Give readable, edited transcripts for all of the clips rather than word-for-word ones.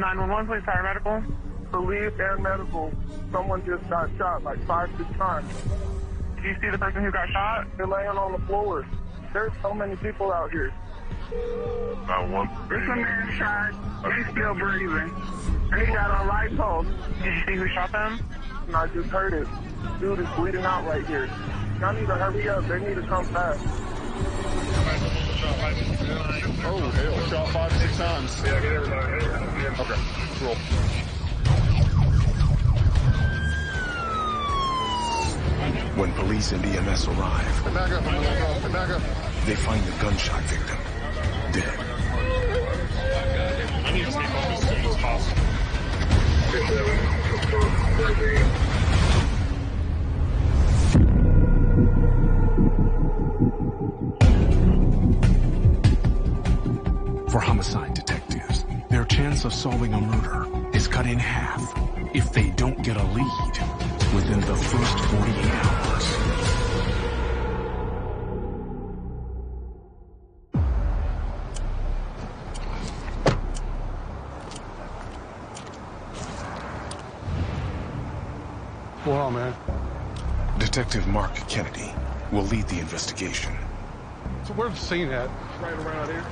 911, please, paramedical. Police and medical. Someone just got shot like 5-6 times. Do you see the person who got shot? They're laying on the floor. There's so many people out here. Not one. There's a man shot. He's still breathing. And he got a light pulse. Did you see who shot them? And I just heard it. Dude is bleeding out right here. Y'all need to hurry up. They need to come fast. Oh, hell. Shot 5-6 times. Yeah, get everybody. Okay, roll. When police and EMS arrive, Back up. they find the gunshot victim dead. I need to take off as soon as possible. For homicide detectives, their chance of solving a murder is cut in half if they don't get a lead within the first 48 hours. What's going on, man? Detective Mark Kennedy will lead the investigation. So where's the scene at? Right around here.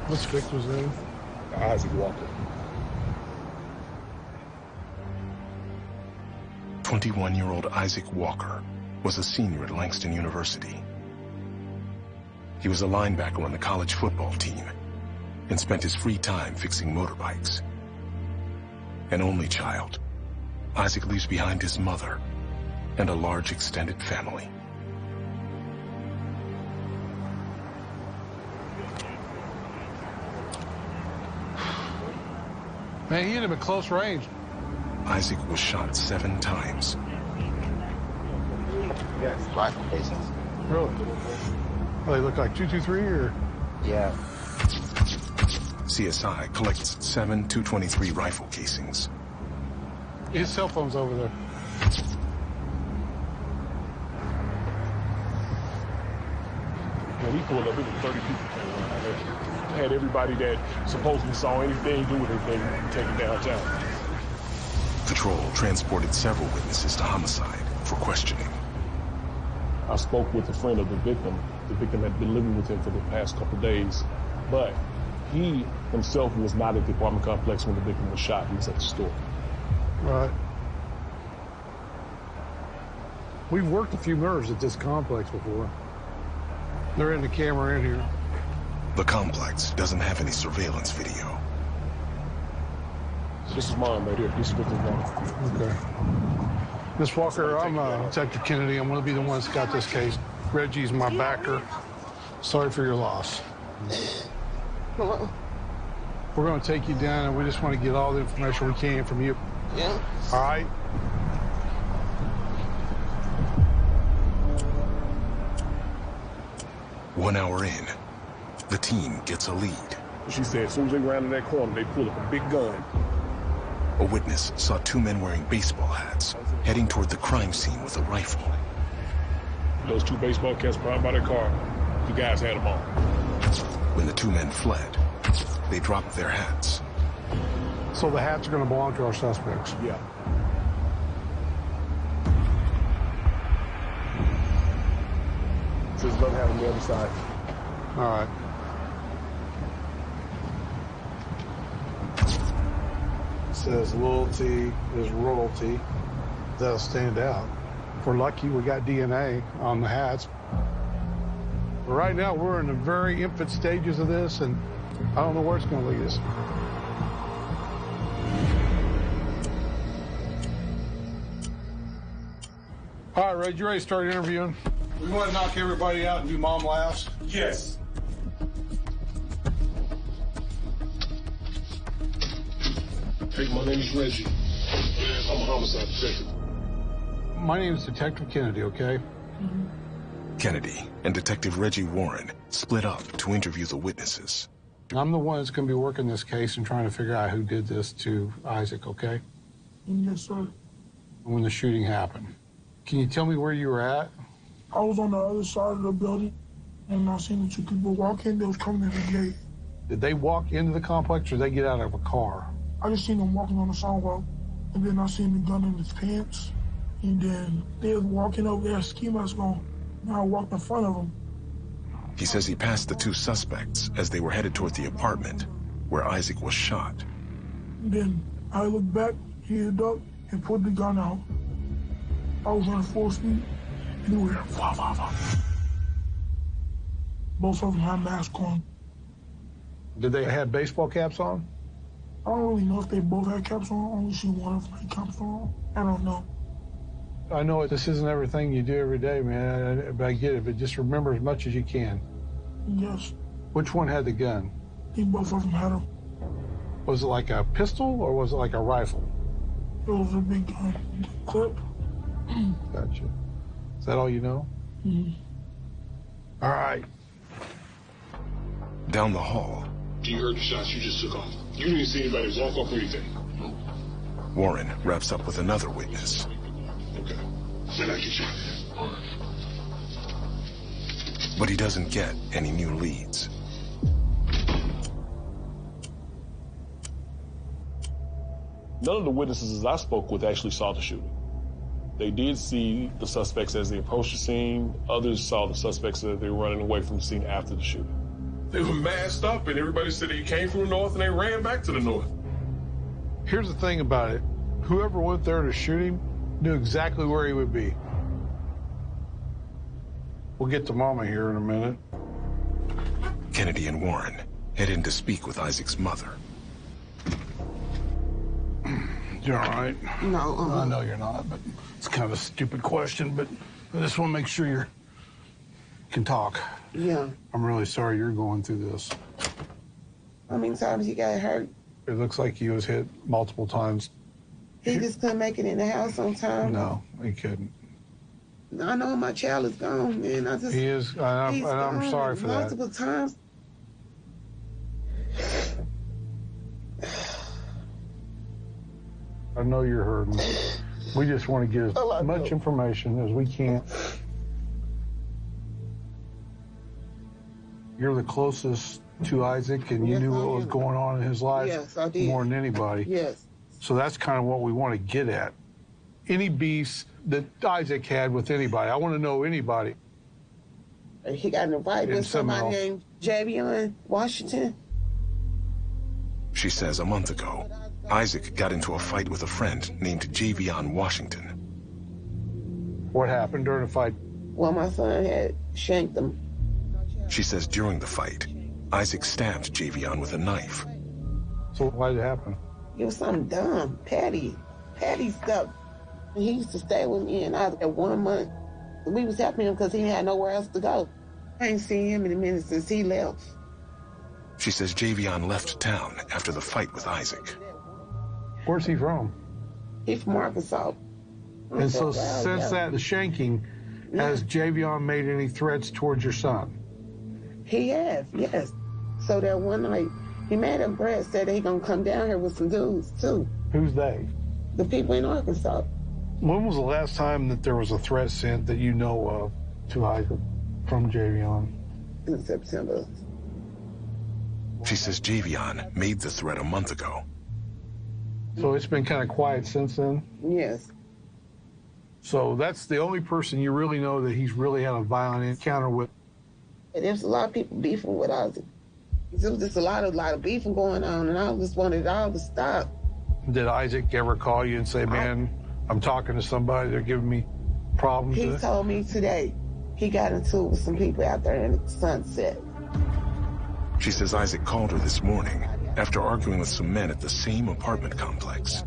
What's Victor's name? Isaac Walker. 21-year-old Isaac Walker was a senior at Langston University. He was a linebacker on the college football team and spent his free time fixing motorbikes. An only child, Isaac leaves behind his mother and a large extended family. Man, he hit him at close range. Isaac was shot 7 times. Yes, rifle casings. Really? Oh, they look like 223 or? Yeah. CSI collects 7 .223 rifle casings. His cell phone's over there. When we pulled up, it was 30 people came around there. Had everybody that supposedly saw anything, do anything, taken downtown. Patrol transported several witnesses to homicide for questioning. I spoke with a friend of the victim. The victim had been living with him for the past couple of days, but he himself was not at the apartment complex when the victim was shot. He was at the store. Right. We've worked a few murders at this complex before. They're in the camera in here. The complex doesn't have any surveillance video. This is mine right here. This is victim's mine. Okay. Miss Walker, I'm Detective Kennedy. I'm going to be the one that's got this case. Reggie's my backer. Sorry for your loss. Hello? We're going to take you down, and we just want to get all the information we can from you. Yeah? All right? One hour in, the team gets a lead. She said as soon as they rounded that corner, they pulled up a big gun. A witness saw 2 men wearing baseball hats heading toward the crime scene with a rifle. Those 2 baseball caps brought by their car, the guys had them on. When the 2 men fled, they dropped their hats. So the hats are going to belong to our suspects. Yeah. Says love having the other side. All right. Says loyalty is royalty. That'll stand out. If we're lucky, we got DNA on the hats. But right now, we're in the very infant stages of this, and I don't know where it's going to lead us. All right, Red, you ready to start interviewing? We want to knock everybody out and do mom laughs. Yes. Hey, my name is Reggie. I'm a homicide detective. My name is Detective Kennedy, okay? Kennedy and Detective Reggie Warren split up to interview the witnesses. I'm the one that's going to be working this case and trying to figure out who did this to Isaac, okay? Yes, sir. When the shooting happened. Can you tell me where you were at? I was on the other side of the building. And I seen the two people walk in, they was coming to the gate. Did they walk into the complex or did they get out of a car? I just seen them walking on the sidewalk, and then I seen the gun in his pants, and then they was walking over there, ski mask on, and I walked in front of them. He says he passed the two suspects as they were headed toward the apartment where Isaac was shot. And then I looked back, he hit up, and pulled the gun out. I was running full speed, and he went, wah, wah, wah. Both of them had masks on. Did they have baseball caps on? I don't really know if they both had caps on. Only see one of them had caps on. I don't know. I know this isn't everything you do every day, man. I get it, but just remember as much as you can. Yes. Which one had the gun? I think both of them had them. Was it like a pistol or was it like a rifle? It was a big gun. Clip. Gotcha. Is that all you know? Mm-hmm. All right. Down the hall, You heard the shots, you just took off. You didn't see anybody walk off or anything. Warren wraps up with another witness. Okay. Then I get you. But he doesn't get any new leads. None of the witnesses I spoke with actually saw the shooting. They did see the suspects as they approached the scene. Others saw the suspects as they were running away from the scene after the shooting. They were masked up, and everybody said they came from the north, and they ran back to the north. Here's the thing about it. Whoever went there to shoot him knew exactly where he would be. We'll get to Mama here in a minute. Kennedy and Warren head in to speak with Isaac's mother. You all right? No. I know you're not, but it's kind of a stupid question, but I just want to make sure you can talk. Yeah. I'm really sorry you're going through this. How many times he got hurt? It looks like he was hit multiple times. He just couldn't make it in the house on time? No, he couldn't. I know my child is gone, man. He is, and I'm sorry for that. Multiple times. I know you're hurting. We just want to get as much information as we can. You're the closest to Isaac, and you knew what was going on in his life. Yes, I did. More than anybody. Yes. So that's kind of what we want to get at. Any beefs that Isaac had with anybody, I want to know anybody. He got in a fight with somebody named Javion Washington. She says a month ago, Isaac got into a fight with a friend named Javion Washington. What happened during the fight? Well, my son had shanked him. She says during the fight, Isaac stabbed Javion with a knife. So why did it happen? It was something dumb, petty stuff. And he used to stay with me, and I was at 1 month. We was helping him because he had nowhere else to go. I ain't seen him in a minute since he left. She says Javion left town after the fight with Isaac. Where's he from? He's from Arkansas. And so since the shanking, has Javion made any threats towards your son? He has, yes. So that one night, he made a threat, said that he gonna come down here with some dudes, too. Who's they? The people in Arkansas. When was the last time that there was a threat sent that you know of to Isaac from Javion? In September. She says Javion made the threat a month ago. So it's been kind of quiet since then? Yes. So that's the only person you really know that he's really had a violent encounter with? There's a lot of people beefing with Isaac. There was just a lot of beefing going on, and I just wanted it all to stop. Did Isaac ever call you and say, man, I'm talking to somebody, they're giving me problems? He told me today he got into it with some people out there in Sunset. She says Isaac called her this morning after arguing with some men at the same apartment complex.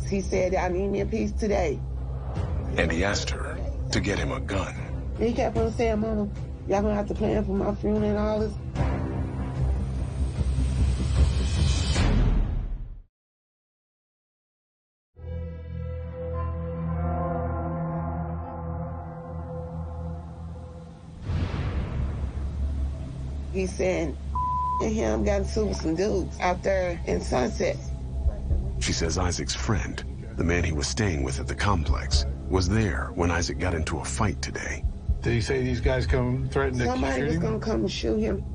He said, I need me a piece today. And he asked her to get him a gun. He kept on saying, Mama, y'all gonna have to plan for my funeral and all this. He said, and him got into with some dudes out there in Sunset. She says Isaac's friend, the man he was staying with at the complex, was there when Isaac got into a fight today. Did he say these guys come threaten to Somebody shoot was him? gonna come and shoot him.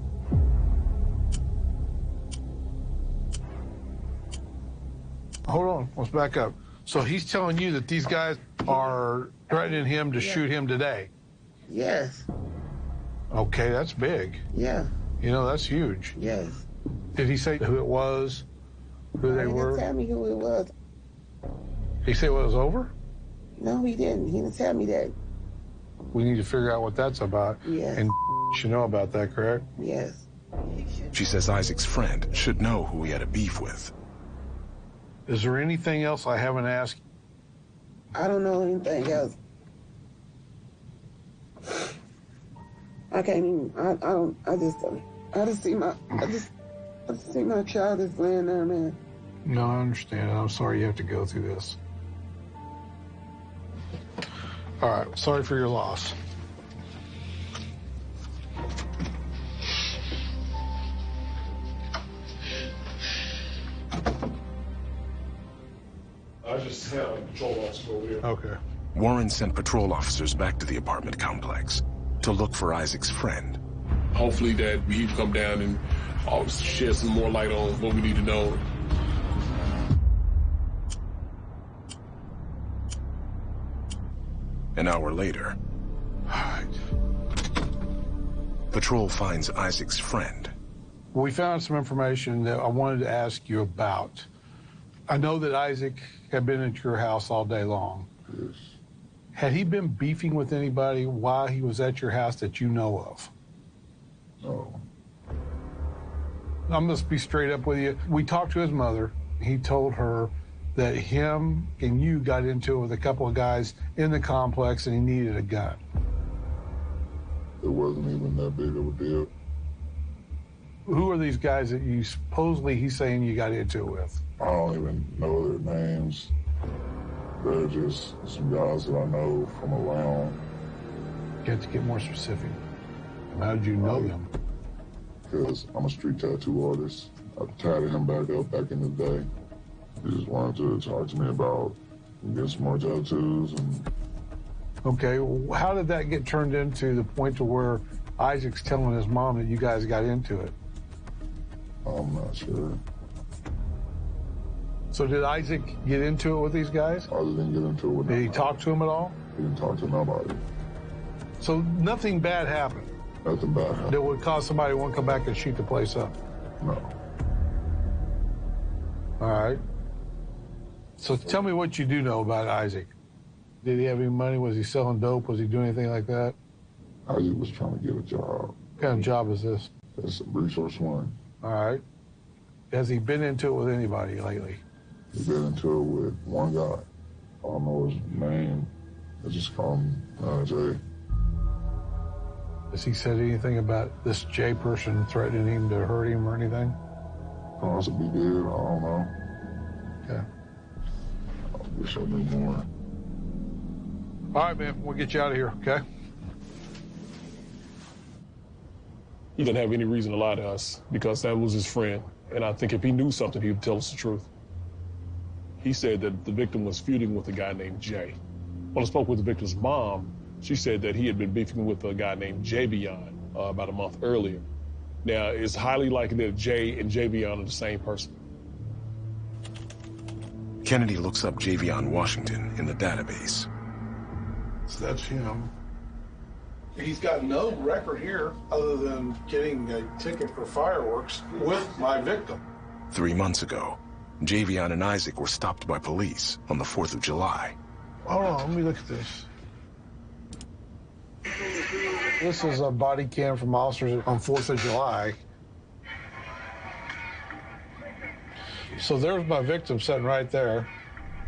Hold on, let's back up. So he's telling you that these guys are threatening him to shoot him today? Yes. Okay, that's big. Yeah. You know, that's huge. Yes. Did he say who it was, who they He were? didn't tell me who it was. He said it was over? No, he didn't. He didn't tell me that. We need to figure out what that's about. Yes. And should know about that, correct? Yes. She says Isaac's friend should know who he had a beef with. Is there anything else I haven't asked? I don't know anything else. I can't even. I just see my child is laying there, man. No, I understand. I'm sorry you have to go through this. All right, sorry for your loss. I just had a patrol officer over here. Okay. Warren sent patrol officers back to the apartment complex to look for Isaac's friend. Hopefully that he can come down and shed some more light on what we need to know. An hour later, patrol finds Isaac's friend. We found some information that I wanted to ask you about. I know that Isaac had been at your house all day long. Yes. Had he been beefing with anybody while he was at your house that you know of? No. I'm going to be straight up with you. We talked to his mother. He told her that him and you got into it with a couple of guys in the complex and he needed a gun. It wasn't even that big of a deal. Who are these guys that you supposedly he's saying you got into it with? I don't even know their names. They're just some guys that I know from around. You have to get more specific. How did you know them? Because I'm a street tattoo artist. I tatted him back in the day. He just wanted to talk to me about getting some more tattoos. And Okay, how did that get turned into the point to where Isaac's telling his mom that you guys got into it? I'm not sure. So did Isaac get into it with these guys? I didn't get into it with Did he nobody. talk to him at all? He didn't talk to nobody. So nothing bad happened Nothing bad happened. that would cause somebody to want to come back and shoot the place up? No. All right. So tell me what you do know about Isaac. Did he have any money? Was he selling dope? Was he doing anything like that? Isaac was trying to get a job. What kind of job is this? It's a resource one. All right. Has he been into it with anybody lately? He been into it with one guy. I don't know his name. I just call him Jay. Has he said anything about this J person threatening him to hurt him or anything? Possibly did. I don't know. Okay. I wish I knew more. All right, man. We'll get you out of here, okay? He didn't have any reason to lie to us because that was his friend. And I think if he knew something, he would tell us the truth. He said that the victim was feuding with a guy named Jay. When I spoke with the victim's mom, she said that he had been beefing with a guy named Javion about a month earlier. Now, it's highly likely that Jay and Javion are the same person. Kennedy looks up Javion Washington in the database. So that's him. He's got no record here other than getting a ticket for fireworks with my victim. 3 months ago, Javion and Isaac were stopped by police on the 4th of July. Hold on, let me look at this. This is a body cam from officers on 4th of July. So there's my victim sitting right there.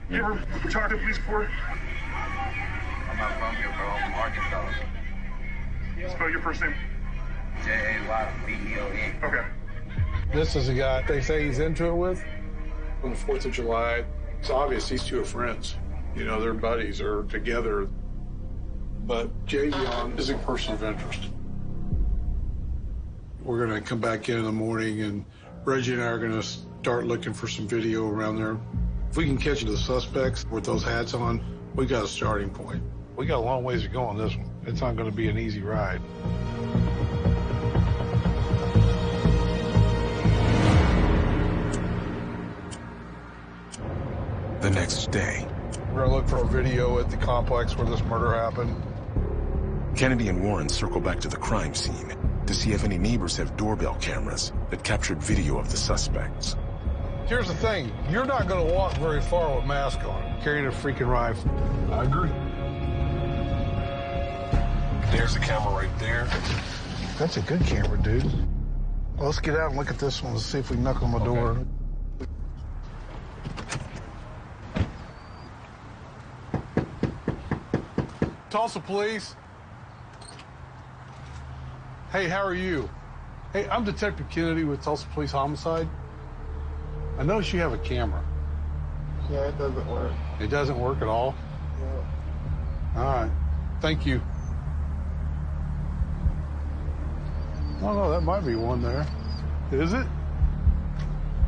You ever talked to police before? I'm not from here, bro. I'm from Arkansas. Spell your first name. Jayvon. Okay. This is a guy they say he's into it with. On the 4th of July, it's obvious these two are friends. You know, they're buddies or together. But Javion is a person of interest. We're going to come back in the morning, and Reggie and I are going to start looking for some video around there. If we can catch the suspects with those hats on, we got a starting point. We got a long ways to go on this one. It's not going to be an easy ride. The next day, We're going to look for a video at the complex where this murder happened. Kennedy and Warren circle back to the crime scene to see if any neighbors have doorbell cameras that captured video of the suspects. Here's the thing. You're not going to walk very far with mask on, carrying a freaking rifle. I agree. There's the camera right there. That's a good camera, dude. Well, let's get out and look at this one. Let's see if we can knock on the door. Tulsa Police. Hey, how are you? Hey, I'm Detective Kennedy with Tulsa Police Homicide. I noticed you have a camera. Yeah, it doesn't work. It doesn't work at all? Yeah. All right. Thank you. Oh, no, that might be one there. Is it?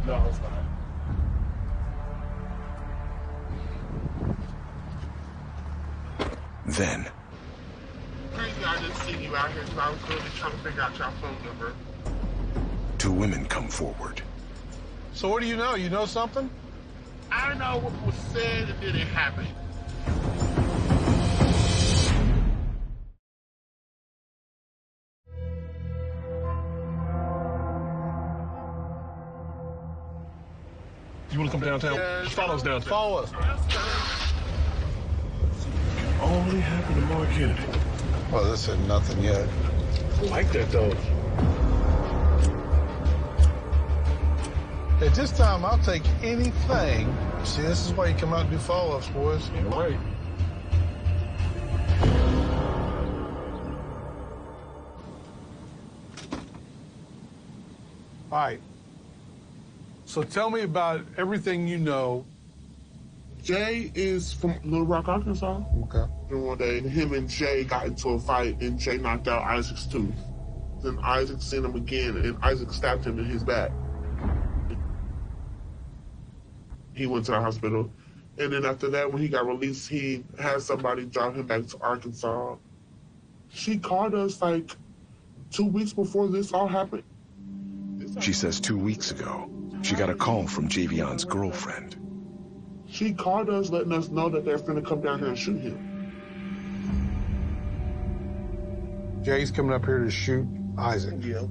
No, it's not. Then, Crazy, I just seen you out here, so I was really trying to figure out your phone number. two women come forward. So what do you know? You know something? I know what was said and didn't happen. You want to come downtown? Yeah, Follow us downtown. Follow us. Only happened to Mark Kennedy. Well, this said nothing yet. I like that, though. At this time, I'll take anything. See, this is why you come out and do follow-ups, boys. You're right. All right. So tell me about everything you know. Jay is from Little Rock, Arkansas. Okay. And one day, him and Jay got into a fight, and Jay knocked out Isaac's tooth. Then Isaac seen him again, and Isaac stabbed him in his back. He went to the hospital. And then after that, when he got released, he had somebody drive him back to Arkansas. She called us like 2 weeks before this all happened. She says 2 weeks ago, she got a call from Javion's girlfriend. She called us, letting us know that they're finna come down here and shoot him. Jay's coming up here to shoot Isaac. Yeah.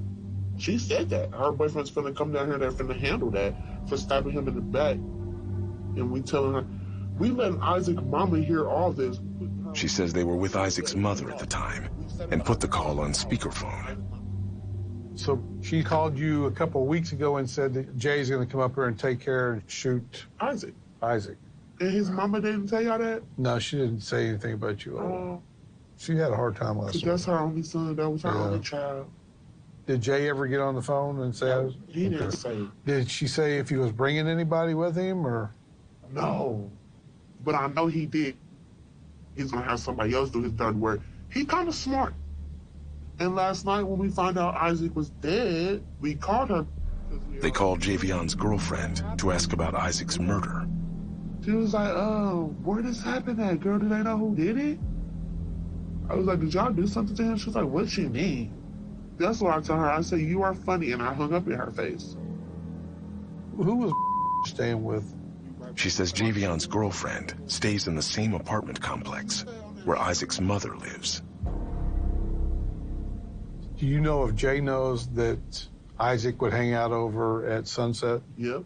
She said that. Her boyfriend's finna come down here, they're finna handle that for stabbing him in the back. And we telling her, we letting Isaac's mama hear all this. She says they were with Isaac's mother at the time and put the call on speakerphone. So she called you a couple of weeks ago and said that Jay's going to come up here and take care and shoot Isaac. Isaac. And his mama didn't tell y'all that? No, she didn't say anything about you at all. She had a hard time last week. That's her only son. That was her only child. Did Jay ever get on the phone and say? No, he didn't say. Did she say if he was bringing anybody with him or? No, but I know he did. He's gonna have somebody else do his dirty work. He kind of smart. And last night when we found out Isaac was dead, we called her. They called Javion's girlfriend to ask about Isaac's murder. She was like, where this happened at, girl? Do they know who did it? I was like, did y'all do something to him? She was like, what you mean? That's what I told her. I said, you are funny, and I hung up in her face. Who was staying with? She says Javion's girlfriend stays in the same apartment complex where Isaac's mother lives. Do you know if Jay knows that Isaac would hang out over at Sunset? Yep.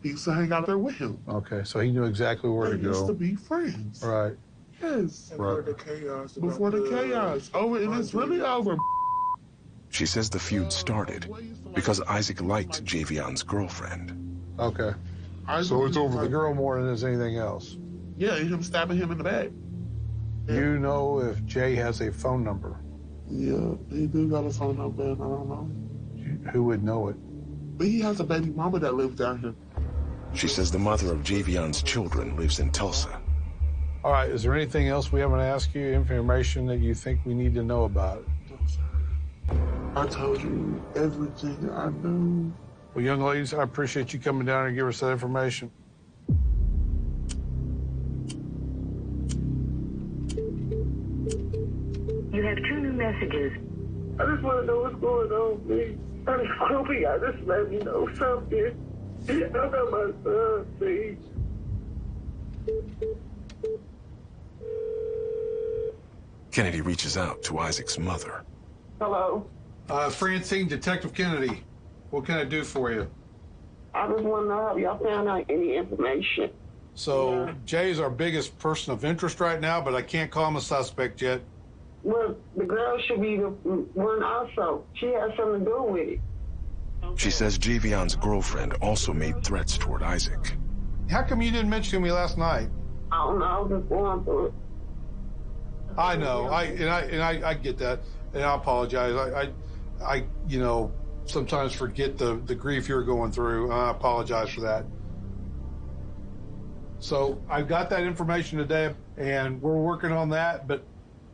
He used to hang out there with him. Okay, so he knew exactly where to They go. used to be friends. Right. Yes. Right. Before the chaos. Over, and it's really over. She says the feud started because Isaac liked Javion's girlfriend. Okay. So it's over the girl more than there's anything else. Yeah, and him stabbing him in the back. You know if Jay has a phone number? Yeah, he do got a phone number, and I don't know. Who would know it? But he has a baby mama that lives down here. She says the mother of Javion's children lives in Tulsa. All right, is there anything else we haven't asked you, information that you think we need to know about it? I told you everything I knew. Well, young ladies, I appreciate you coming down and give us that information. have 2 new messages. I just want to know what's going on, please. I just hope y'all just let me know something. I got my son, please. Kennedy reaches out to Isaac's mother. Hello? Francine, Detective Kennedy. What can I do for you? I just want to know have y'all found out any information. So, Yeah. Jay's our biggest person of interest right now, but I can't call him a suspect yet. Well, the girl should be the one also. She has something to do with it. She says Javion's girlfriend also made threats toward Isaac. How come you didn't mention to me last night? I don't know. I was just going through it. I know. I get that, and I apologize. I sometimes forget the grief you're going through. And I apologize for that. So I've got that information today, and we're working on that. But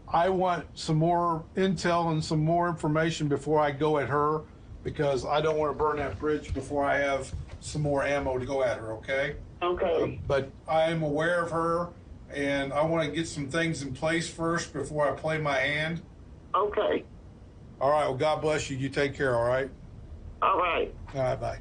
I want some more intel and some more information before I go at her, because I don't want to burn that bridge before I have some more ammo to go at her. Okay. Okay. But I am aware of her, and I want to get some things in place first before I play my hand. Okay. All right. Well, God bless you. You take care. All right. All right. All right. Bye.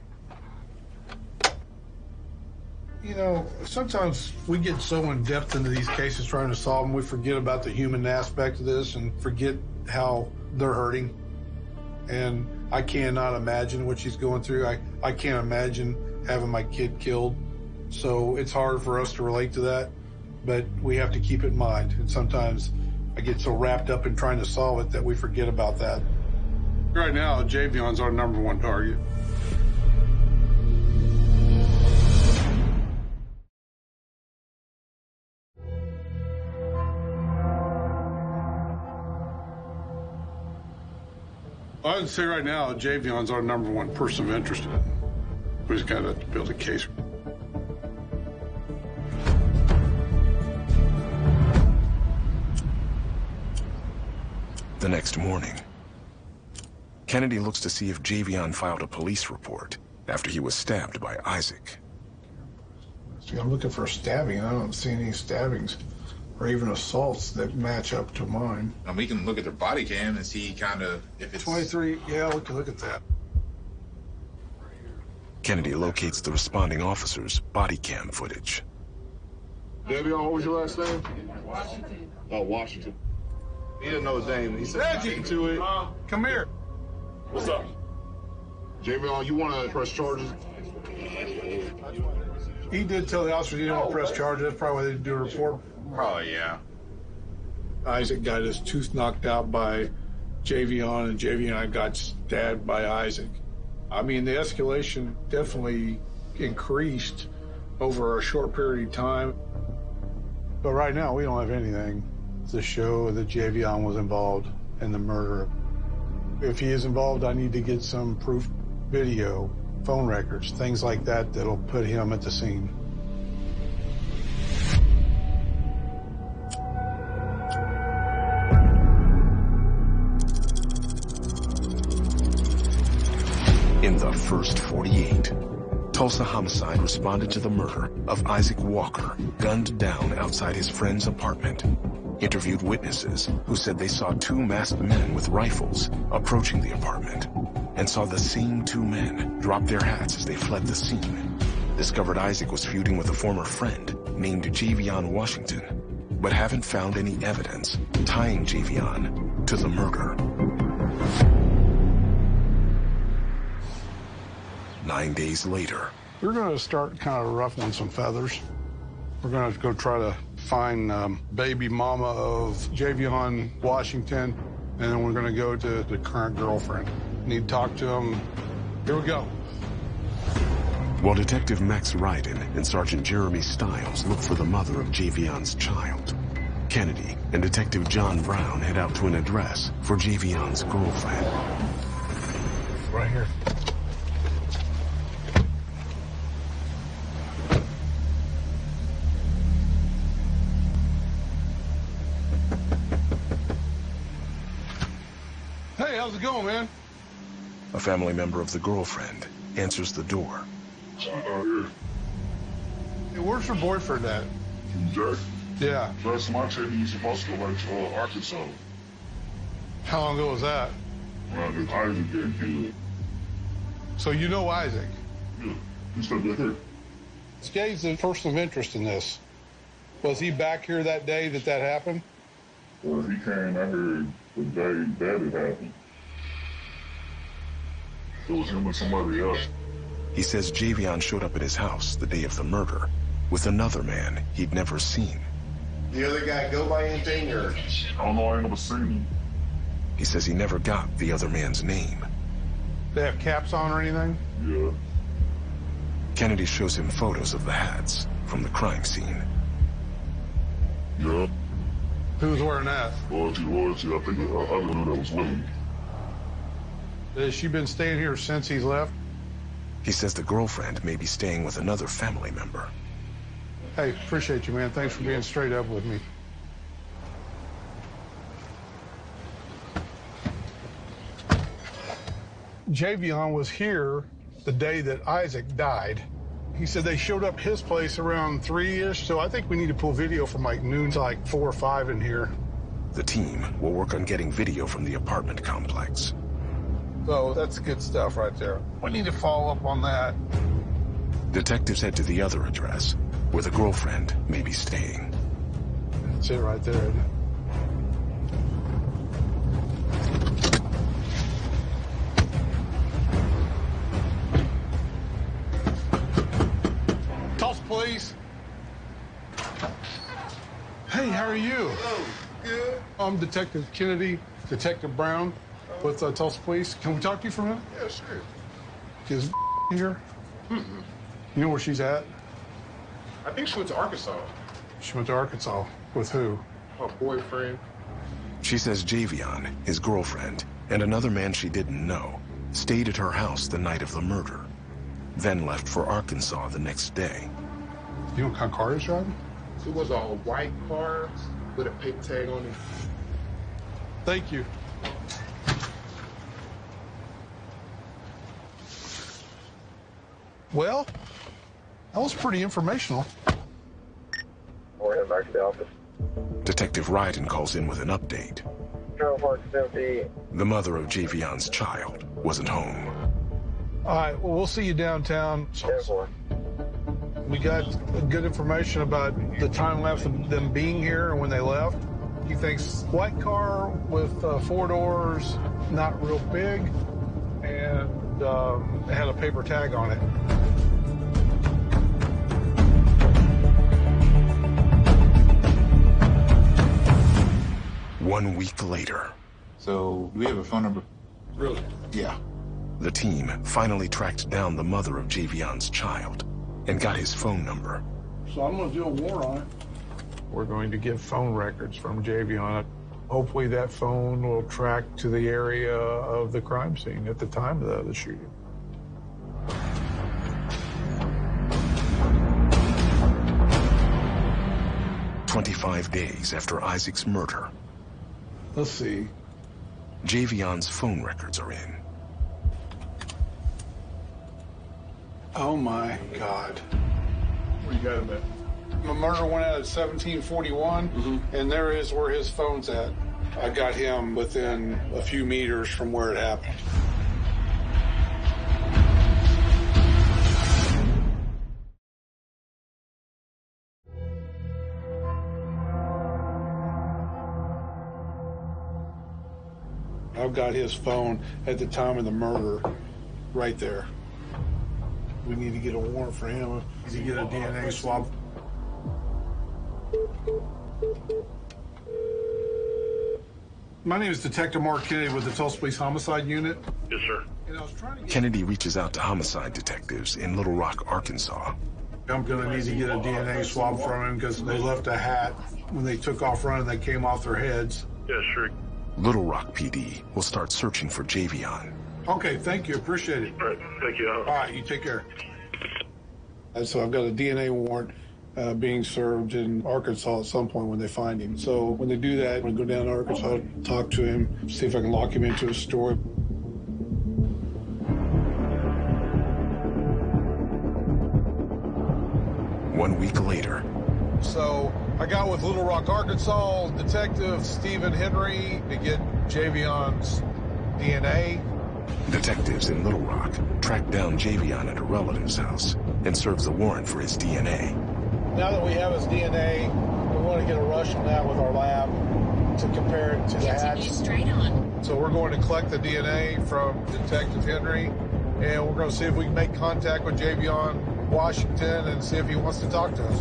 You know, sometimes we get so in depth into these cases trying to solve them, we forget about the human aspect of this and forget how they're hurting. And I cannot imagine what she's going through. I can't imagine having my kid killed. So it's hard for us to relate to that, but we have to keep it in mind. And sometimes I get so wrapped up in trying to solve it that we forget about that. Right now, Javion's our #1 target. I would say right now, Javion's our #1 person of interest. We just got to build a case. The next morning, Kennedy looks to see if Javion filed a police report after he was stabbed by Isaac. See, I'm looking for a stabbing. I don't see any stabbings or even assaults that match up to mine. We can look at their body cam and see kind of if it's 23. Yeah, we can look at that. Kennedy locates the responding officer's body cam footage. Davion, what was your last name? Washington. Oh, Washington. He didn't know his name. He said, Reggie, to it. Come here. What's up? Javion, you want to press charges? He did tell the officer he didn't want to press charges. That's probably why they didn't do a report. probably, yeah. Isaac got his tooth knocked out by Javion, and Javion got stabbed by Isaac. I mean, the escalation definitely increased over a short period of time. But right now, we don't have anything to show that Javion was involved in the murder. If he is involved, I need to get some proof, video, phone records, things like that that'll put him at the scene. In the first 48, Tulsa Homicide responded to the murder of Isaac Walker, gunned down outside his friend's apartment. Interviewed witnesses who said they saw two masked men with rifles approaching the apartment and saw the same two men drop their hats as they fled the scene. Discovered Isaac was feuding with a former friend named Javion Washington, but haven't found any evidence tying Javion to the murder. 9 days later, We're going to start kind of ruffling some feathers. We're going to go try to find baby mama of Javion Washington, and then we're going to go to the current girlfriend. Need to talk to him. Here we go. While Detective Max Ryden and Sergeant Jeremy Stiles look for the mother of Javion's child, Kennedy and Detective John Brown head out to an address for Javion's girlfriend. Right here. Hey, how's it going, man? A family member of the girlfriend answers the door. Here. Hey, where's your boyfriend at? Jack. Yeah. Last time I checked, he's supposed to go back to Arkansas. How long ago was that? When Isaac getting killed. So you know Isaac? Yeah, he stepped in here. Gabe's the person of interest in this. Was he back here that day that happened? Well, he came, I heard the day that it happened. It was him and somebody else. He says Javion showed up at his house the day of the murder with another man he'd never seen. The other guy go by anything, or? I don't know, I ain't never seen him. He says he never got the other man's name. They have caps on or anything? Yeah. Kennedy shows him photos of the hats from the crime scene. Yeah. Who was wearing that? Royalty. I think the other one that was with him. Has she been staying here since he's left? He says the girlfriend may be staying with another family member. Hey, appreciate you, man. Thanks for being straight up with me. Javion was here the day that Isaac died. He said they showed up his place around 3-ish, so I think we need to pull video from like noon to like 4 or 5 in here. The team will work on getting video from the apartment complex. So that's good stuff right there. We need to follow up on that. Detectives head to the other address, where the girlfriend may be staying. That's it right there, isn't it? Tulsa Police. Hey, how are you? Hello, good. I'm Detective Kennedy, Detective Brown with Tulsa Police. Can we talk to you for a minute? Yeah, sure. Is here? You know where she's at? I think she went to Arkansas. She went to Arkansas. With who? Her boyfriend. She says Javion, his girlfriend, and another man she didn't know stayed at her house the night of the murder, then left for Arkansas the next day. You know what kind of car he's driving? It was a white car with a paper tag on it. Thank you. Well, that was pretty informational. We're heading back to the office. Detective Ryden calls in with an update. The mother of Javion's child wasn't home. All right, well, we'll see you downtown. We got good information about the time lapse of them being here and when they left. He thinks white car with 4 doors, not real big, and it had a paper tag on it. One week later. So, do we have a phone number? Really? Yeah. The team finally tracked down the mother of Javion's child and got his phone number. So I'm going to do a war on it. We're going to get phone records from Javion. Hopefully that phone will track to the area of the crime scene at the time of the shooting. "25 days after Isaac's murder, Let's see. Javion's phone records are in. Oh my God. Where you got him at? The murder went out at 1741, and there is where his phone's at. I got him within a few meters from where it happened. I've got his phone at the time of the murder right there. We need to get a warrant for him to get a DNA swab. My name is Detective Mark Kennedy with the Tulsa Police Homicide Unit. Yes, sir. And I was trying to get... Kennedy reaches out to homicide detectives in Little Rock, Arkansas. I'm going to need to get a DNA swab from him because they left a hat. When they took off running, they came off their heads. Yes, sir. Little Rock PD will start searching for Javion. Okay, thank you. Appreciate it. All right, thank you. All right, you take care. And so I've got a DNA warrant being served in Arkansas at some point when they find him. So when they do that, I'm going to go down to Arkansas, talk to him, see if I can lock him into a story. One week later. So I got with Little Rock, Arkansas, Detective Stephen Henry to get Javion's DNA. Detectives in Little Rock track down Javion at a relative's house and serves a warrant for his DNA. Now that we have his DNA, we want to get a rush on that with our lab to compare it to the hatch. Straight on. So we're going to collect the DNA from Detective Henry, and we're going to see if we can make contact with Javion Washington and see if he wants to talk to us.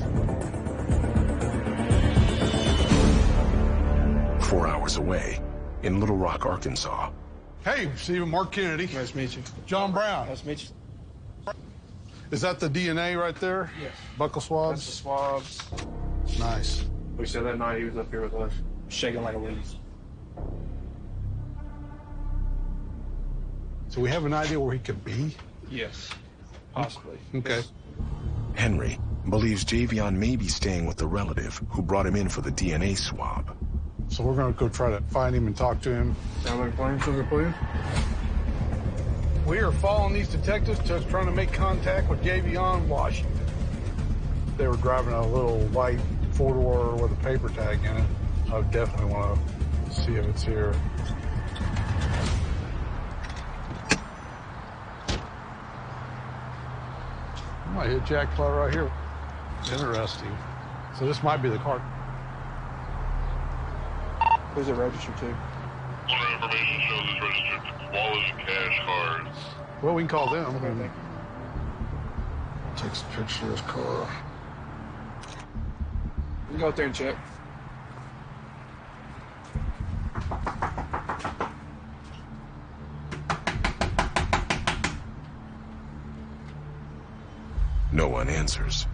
4 hours away, in Little Rock, Arkansas. Hey, Stephen, Mark Kennedy. Nice to meet you. John Brown. Nice to meet you. Is that the DNA right there? Yes. Buckle swabs? That's the swabs. Nice. We said that night he was up here with us, shaking like a leaf. So we have an idea where he could be? Yes, possibly. Okay. Yes. Henry believes Javion may be staying with the relative who brought him in for the DNA swab. So we're going to go try to find him and talk to him. Sound like a plan? Sounds like a plan? We are following these detectives just trying to make contact with Javion Washington. They were driving a little white four-door with a paper tag in it. I definitely want to see if it's here. I might hit jackpot right here. Interesting. So this might be the car. Who's it registered to? Owner information shows it's registered to Quality Cash Cards. Well, we can call them. Okay. Takes a picture of his car. You can go out there and check. No one answers.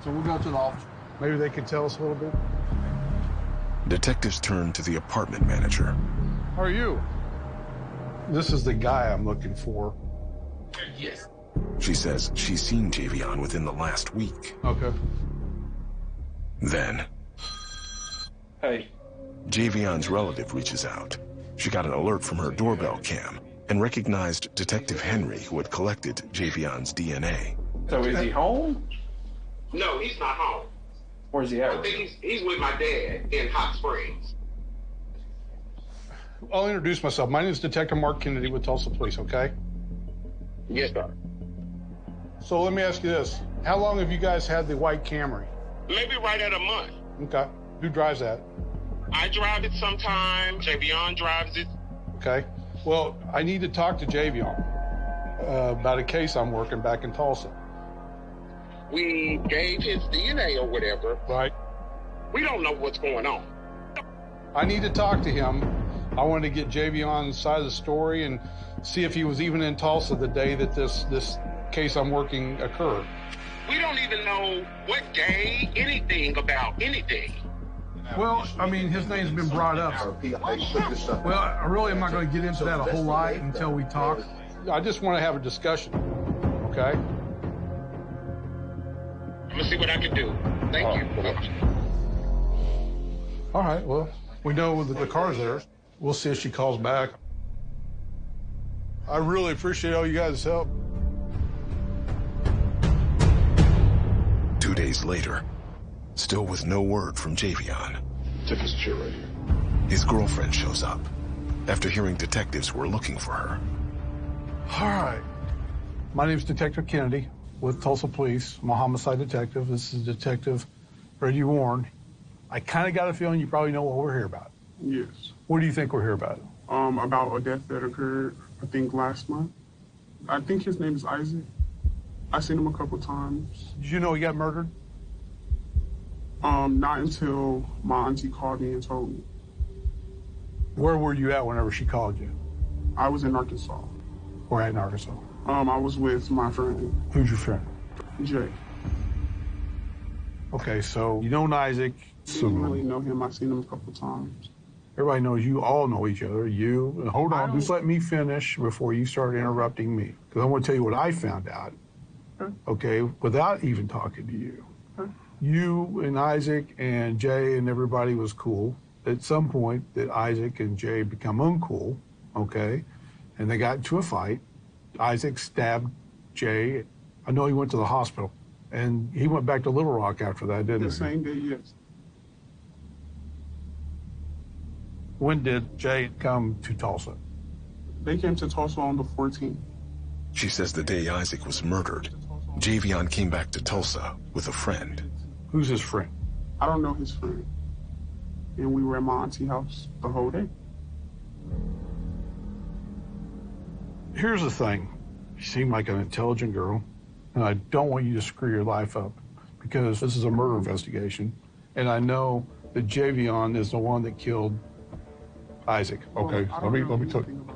So we'll go to the office. Maybe they can tell us a little bit. Detectives turn to the apartment manager. How are you? This is the guy I'm looking for. Yes. She says she's seen Javion within the last week. Okay. Then, Hey. Javion's relative reaches out. She got an alert from her doorbell cam and recognized Detective Henry, who had collected Javion's DNA. So is he home? No, he's not home. Where's he at? I think he's with my dad in Hot Springs. I'll introduce myself. My name is Detective Mark Kennedy with Tulsa Police, okay? Yes, sir. So let me ask you this. How long have you guys had the white Camry? Maybe right at a month. Okay. Who drives that? I drive it sometime. Javion drives it. Okay. Well, I need to talk to Javion about a case I'm working back in Tulsa. We gave his DNA or whatever. Right. We don't know what's going on. I need to talk to him. I want to get Javion's side of the story and see if he was even in Tulsa the day that this case I'm working occurred. We don't even know what day, anything about anything. Well, I mean, his name's been brought up. Well, I really am not going to get into that a whole lot until we talk. I just want to have a discussion, okay? I'm going to see what I can do. Thank you. All right, well, we know the car's there. We'll see if she calls back. I really appreciate all you guys' help. 2 days later, still with no word from Javion. Take his chair right here. His girlfriend shows up after hearing detectives were looking for her. All right. My name's Detective Kennedy with Tulsa Police. I'm a homicide detective. This is Detective Reggie Warren. I kind of got a feeling you probably know what we're here about. Yes. What do you think we're here about? About a death that occurred, I think, last month. I think his name is Isaac. I've seen him a couple times. Did you know he got murdered? Not until my auntie called me and told me. Where were you at whenever she called you? I was in Arkansas. Where at in Arkansas? I was with my friend. Who's your friend? Jay. Okay, so you know Isaac. I didn't really know him. I've seen him a couple times. Everybody knows you all know each other. Hold on, just let me finish before you start interrupting me. Because I want to tell you what I found out, okay, without even talking to you. You and Isaac and Jay and everybody was cool. At some point that Isaac and Jay become uncool, okay, and they got into a fight. Isaac stabbed Jay. I know he went to the hospital, and he went back to Little Rock after that, didn't he? The same day, yes. When did Jay come to Tulsa? They came to Tulsa on the 14th. She says the day Isaac was murdered, Javion came back to Tulsa with a friend. Who's his friend? I don't know his friend. And we were at my auntie's house the whole day. Here's the thing. You seem like an intelligent girl, and I don't want you to screw your life up because this is a murder investigation, and I know that Javion is the one that killed Isaac. Okay, let me tell you.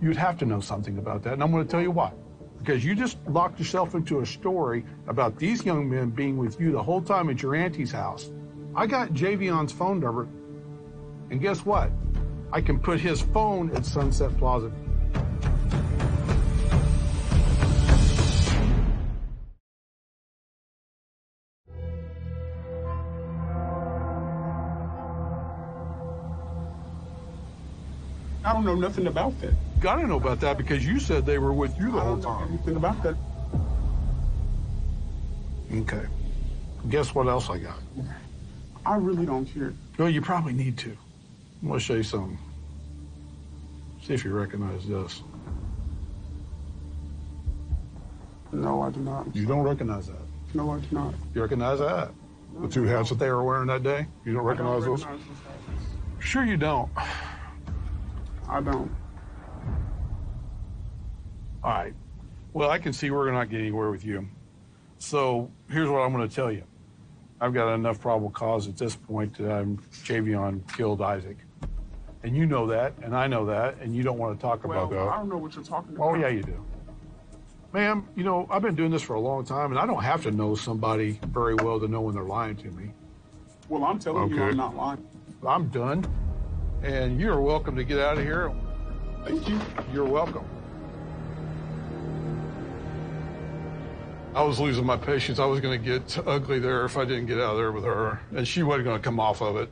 You'd have to know something about that, and I'm going to tell you why. Because you just locked yourself into a story about these young men being with you the whole time at your auntie's house. I got Javion's phone number, and guess what? I can put his phone at Sunset Plaza. I don't know nothing about that. Gotta know about that because you said they were with you the whole time. I don't know anything about that. Okay. Guess what else I got? I really don't care. Well, you probably need to. I'm gonna show you something. See if you recognize this. No, I do not. You don't recognize that? No, I do not. You recognize that? The two hats that they were wearing that day? You don't recognize those? Sure you don't. I don't. All right. Well, I can see we're not getting anywhere with you. So here's what I'm going to tell you. I've got enough probable cause at this point that Javion killed Isaac. And you know that, and I know that, and you don't want to talk about that. I don't know what you're talking about. Oh, yeah, you do. Ma'am, you know, I've been doing this for a long time, and I don't have to know somebody very well to know when they're lying to me. Well, I'm telling you I'm not lying. I'm done. And you're welcome to get out of here. Thank you. You're welcome. I was losing my patience. I was going to get ugly there if I didn't get out of there with her. And she wasn't going to come off of it.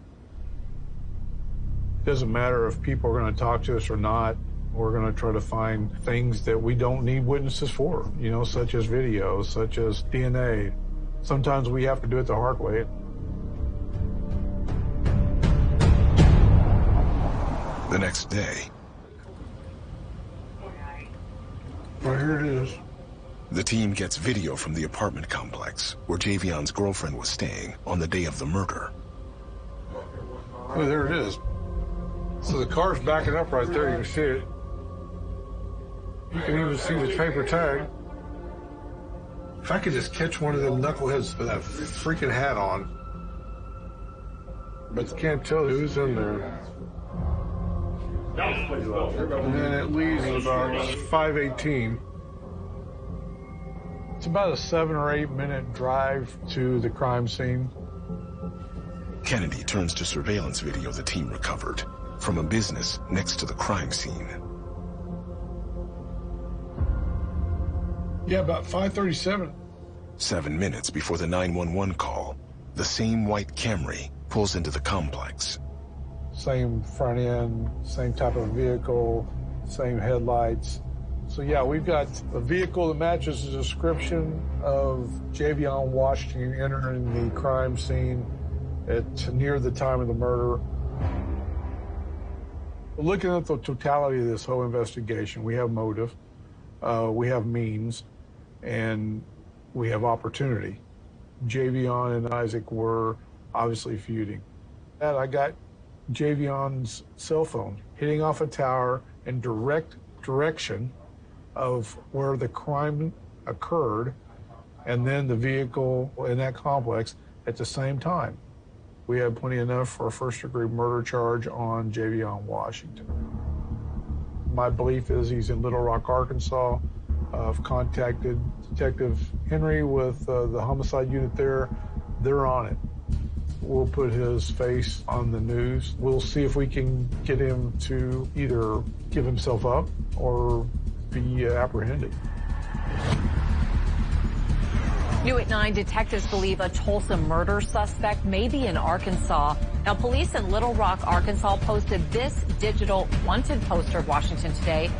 It doesn't matter if people are going to talk to us or not. We're going to try to find things that we don't need witnesses for, you know, such as videos, such as DNA. Sometimes we have to do it the hard way. The next day, well, here it is. The team gets video from the apartment complex where Javion's girlfriend was staying on the day of the murder. Oh, there it is. So the car's backing up right there. You can see it. You can even see the paper tag. If I could just catch one of them knuckleheads with that freaking hat on. But you can't tell who's in there. And then it leaves at about 5:18. It's about a 7 or 8 minute drive to the crime scene. Kennedy turns to surveillance video the team recovered from a business next to the crime scene. Yeah, about 5:37. 7 minutes before the 911 call, the same white Camry pulls into the complex. Same front end, same type of vehicle, same headlights. So yeah, we've got a vehicle that matches the description of Javion Washington entering the crime scene at near the time of the murder. Looking at the totality of this whole investigation, we have motive, we have means, and we have opportunity. Javion and Isaac were obviously feuding. And I got Javion's cell phone hitting off a tower in direct direction of where the crime occurred, and then the vehicle in that complex at the same time. We had plenty enough for a first-degree murder charge on Javion Washington. My belief is he's in Little Rock, Arkansas. I've contacted Detective Henry with the homicide unit there. They're on it. We'll put his face on the news. We'll see if we can get him to either give himself up or be apprehended. New at 9, detectives believe a Tulsa murder suspect may be in Arkansas. Now, police in Little Rock, Arkansas posted this digital wanted poster of Washington today.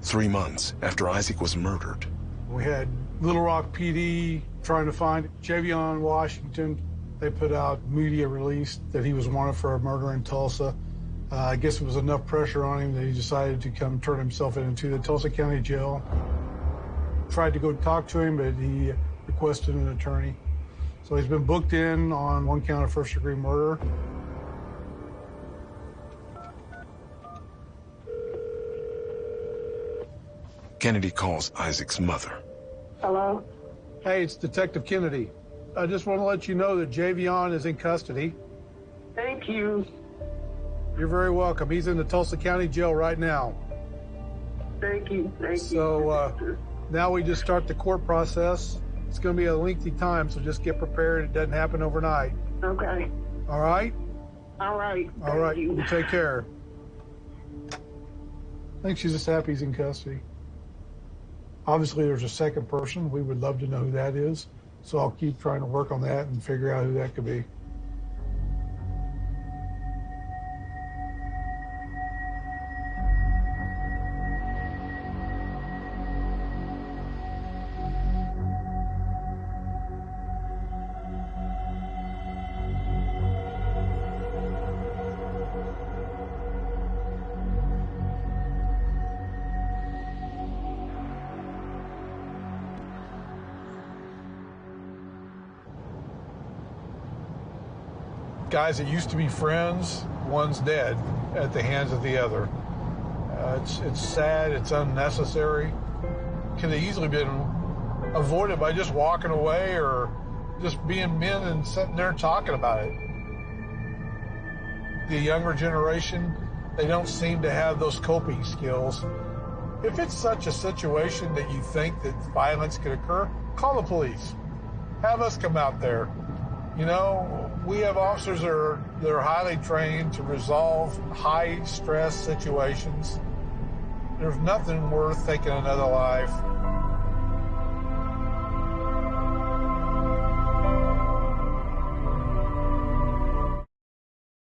Three months after Isaac was murdered, We had Little Rock PD trying to find Javion Washington. They put out media release that he was wanted for a murder in Tulsa. I guess it was enough pressure on him that he decided to come turn himself into the Tulsa County Jail. Tried to go talk to him, but he requested an attorney. So he's been booked in on one count of first-degree murder. Kennedy calls Isaac's mother. Hello? Hey, it's Detective Kennedy. I just want to let you know that Javion is in custody. Thank you. You're very welcome. He's in the Tulsa County Jail right now. Thank you. Thank you. So now we just start the court process. It's going to be a lengthy time, so just get prepared. It doesn't happen overnight. Okay. All right? All right. All right. You. You take care. I think she's just happy he's in custody. Obviously, there's a second person. We would love to know who that is. So I'll keep trying to work on that and figure out who that could be. Guys that used to be friends, one's dead at the hands of the other. It's sad, it's unnecessary. Could have easily been avoided by just walking away or just being men and sitting there talking about it. The younger generation, they don't seem to have those coping skills. If it's such a situation that you think that violence could occur, call the police. Have us come out there. You know, we have officers that are highly trained to resolve high-stress situations. There's nothing worth taking another life.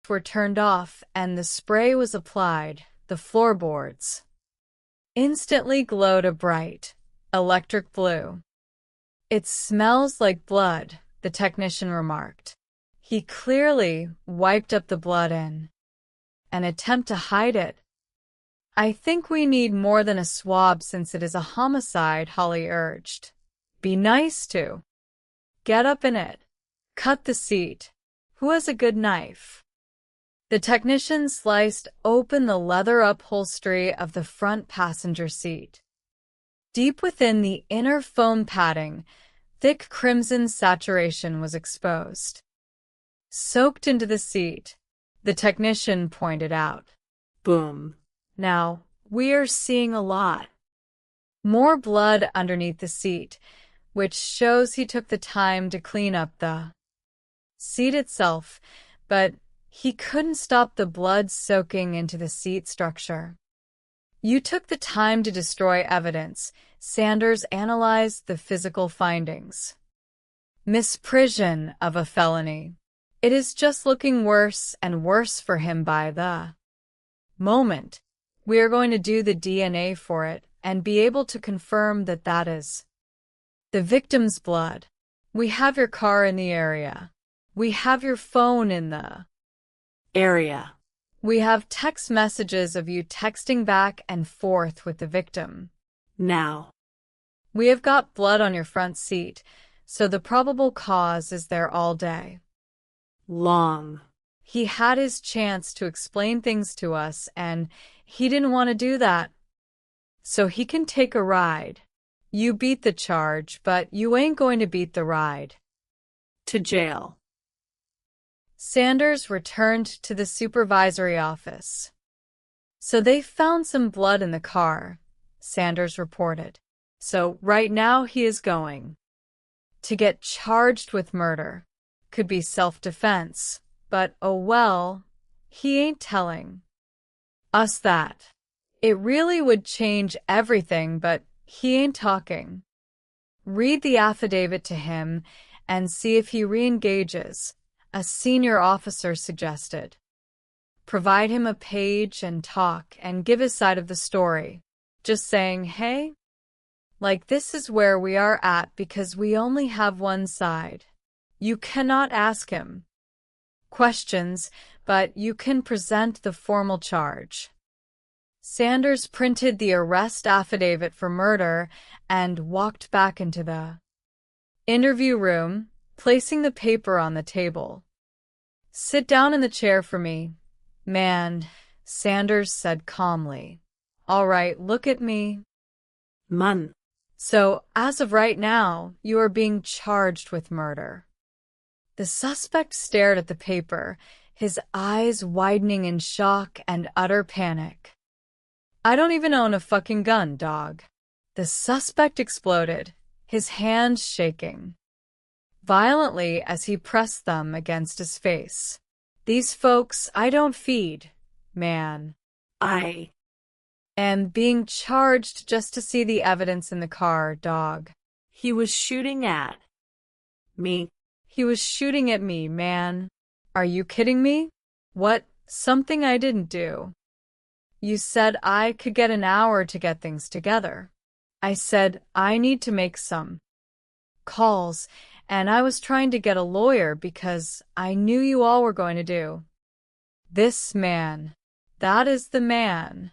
Were turned off and the spray was applied, the floorboards instantly glowed a bright, electric blue. It smells like blood, the technician remarked. He clearly wiped up the blood in an attempt to hide it. I think we need more than a swab since it is a homicide, Holly urged. Be nice to. Get up in it. Cut the seat. Who has a good knife? The technician sliced open the leather upholstery of the front passenger seat. Deep within the inner foam padding, thick crimson saturation was exposed. Soaked into the seat, the technician pointed out. Boom. Now, we are seeing a lot. More blood underneath the seat, which shows he took the time to clean up the seat itself, but he couldn't stop the blood soaking into the seat structure. You took the time to destroy evidence. Sanders analyzed the physical findings. Misprision of a felony. It is just looking worse and worse for him by the moment. We are going to do the DNA for it and be able to confirm that that is the victim's blood. We have your car in the area. We have your phone in the area. We have text messages of you texting back and forth with the victim. Now, we have got blood on your front seat, so the probable cause is there all day long. He had his chance to explain things to us, and he didn't want to do that. So he can take a ride. You beat the charge, but you ain't going to beat the ride to jail. Sanders returned to the supervisory office. So they found some blood in the car, Sanders reported. So right now he is going to get charged with murder. Could be self-defense, but oh well, he ain't telling us that. It really would change everything, but he ain't talking. Read the affidavit to him and see if he re-engages, a senior officer suggested. Provide him a page and talk and give his side of the story. Just saying, hey, Like this is where we are at because we only have one side. You cannot ask him questions, but you can present the formal charge. Sanders printed the arrest affidavit for murder and walked back into the interview room, placing the paper on the table. Sit down in the chair for me, man, Sanders said calmly. All right, look at me. Man. So, as of right now, you are being charged with murder. The suspect stared at the paper, his eyes widening in shock and utter panic. I don't even own a fucking gun, dog. The suspect exploded, his hands shaking violently as he pressed them against his face. These folks I don't feed, man. I am being charged just to see the evidence in the car, dog. He was shooting at me. He was shooting at me, man. Are you kidding me? What? Something I didn't do. You said I could get an hour to get things together. I said I need to make some calls, and I was trying to get a lawyer because I knew you all were going to do. This man. That is the man.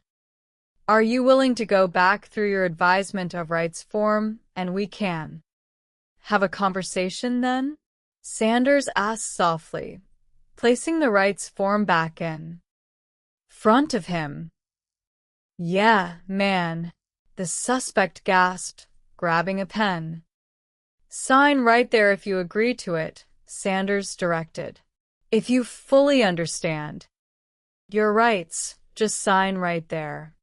Are you willing to go back through your advisement of rights form, and we can have a conversation then? Sanders asked softly, placing the rights form back in front of him. Yeah, man, the suspect gasped, grabbing a pen. Sign right there if you agree to it, Sanders directed. If you fully understand your rights, just sign right there.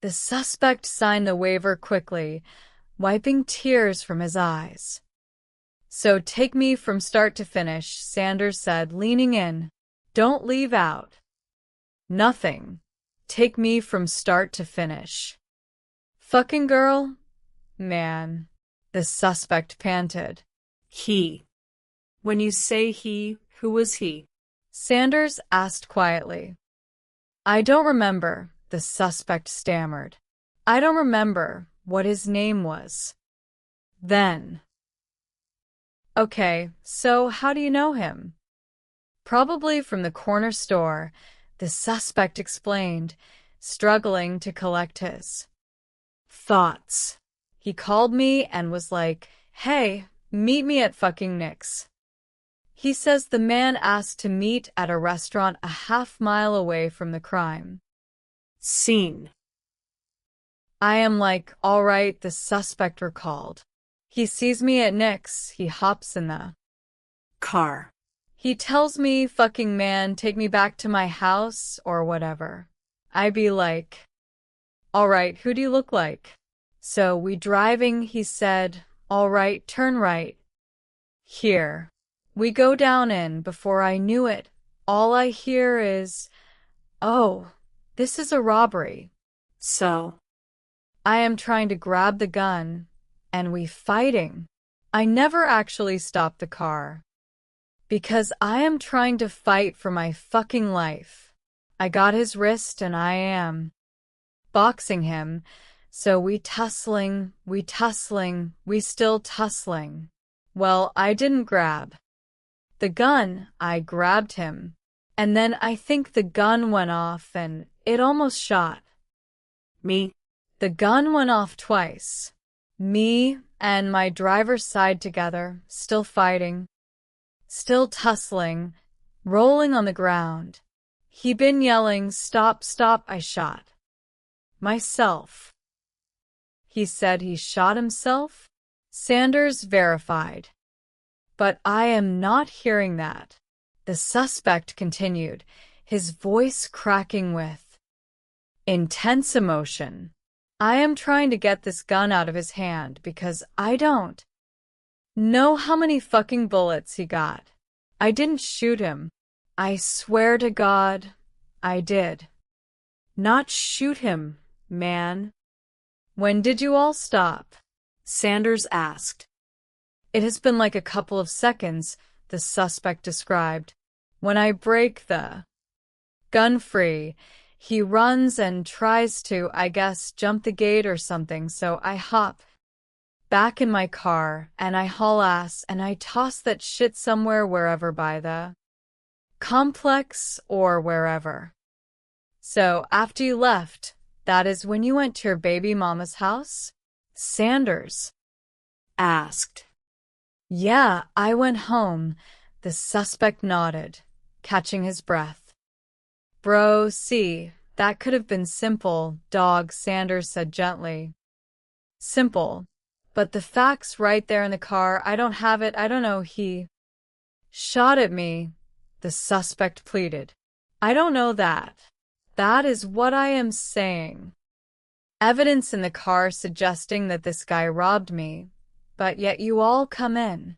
The suspect signed the waiver quickly, wiping tears from his eyes. So take me from start to finish, Sanders said, leaning in. Don't leave out nothing. Take me from start to finish. Fucking girl? Man, the suspect panted. He. When you say he, who was he? Sanders asked quietly. I don't remember, the suspect stammered. I don't remember what his name was. Then. Okay, so how do you know him? Probably from the corner store, the suspect explained, struggling to collect his thoughts. He called me and was like, hey, meet me at fucking Nick's. He says the man asked to meet at a restaurant a half-mile away from the crime scene. I am like, all right, the suspect recalled. He sees me at Nick's, he hops in the car. He tells me, fucking man, take me back to my house or whatever. I be like, all right, who do you look like? So we driving, he said, all right, turn right. Here. We go down in, before I knew it, all I hear is, oh, this is a robbery. So? I am trying to grab the gun, and we fighting. I never actually stopped the car. Because I am trying to fight for my fucking life. I got his wrist and I am boxing him, so we tussling, we still tussling. Well, I didn't grab the gun, I grabbed him. And then I think the gun went off and it almost shot me. The gun went off twice. Me and my driver's side together, still fighting. Still tussling, rolling on the ground. He been yelling, stop, stop, I shot myself. He said he shot himself? Sanders verified. But I am not hearing that. The suspect continued, his voice cracking with intense emotion. I am trying to get this gun out of his hand because I don't know how many fucking bullets he got. I didn't shoot him. I swear to God, I did not shoot him, man. When did you all stop? Sanders asked. It has been like a couple of seconds, the suspect described. When I break the gun free, he runs and tries to, I guess, jump the gate or something, so I hop back in my car, and I haul ass, and I toss that shit somewhere wherever by the complex or wherever. So after you left, that is when you went to your baby mama's house? Sanders asked. Yeah, I went home. The suspect nodded, catching his breath. Bro, see, that could have been simple, dog, Sanders said gently. Simple. But the fact's right there in the car. I don't have it. I don't know. He shot at me, the suspect pleaded. I don't know that. That is what I am saying. Evidence in the car suggesting that this guy robbed me, but yet you all come in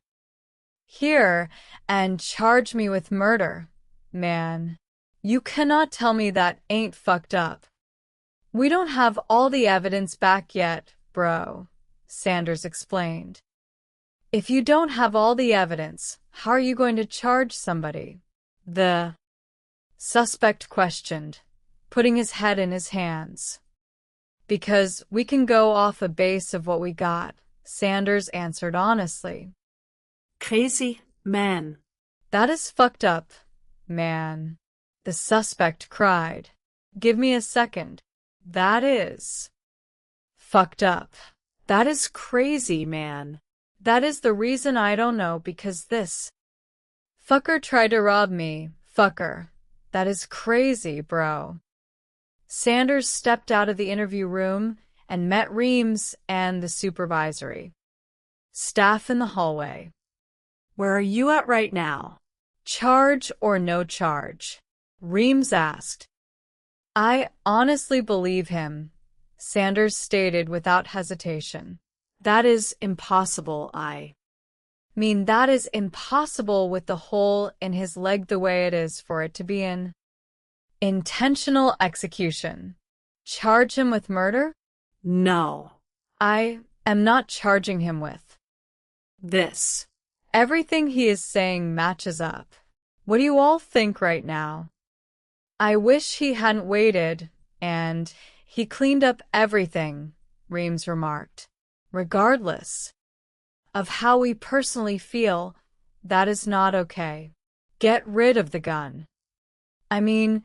here and charge me with murder. Man, you cannot tell me that ain't fucked up. We don't have all the evidence back yet, bro, Sanders explained. If you don't have all the evidence, how are you going to charge somebody? The suspect questioned, putting his head in his hands. Because we can go off a base of what we got, Sanders answered honestly. Crazy man. That is fucked up, man. The suspect cried. Give me a second. That is fucked up. That is crazy, man. That is the reason I don't know, because this fucker tried to rob me. Fucker. That is crazy, bro. Sanders stepped out of the interview room and met Reams and the supervisory staff in the hallway. Where are you at right now? Charge or no charge? Reams asked. I honestly believe him, Sanders stated without hesitation. That is impossible, I mean, that is impossible with the hole in his leg the way it is for it to be an intentional execution. Charge him with murder? No. I am not charging him with this. Everything he is saying matches up. What do you all think right now? I wish he hadn't waited, and he cleaned up everything, Reams remarked. Regardless of how we personally feel, that is not okay. Get rid of the gun. I mean,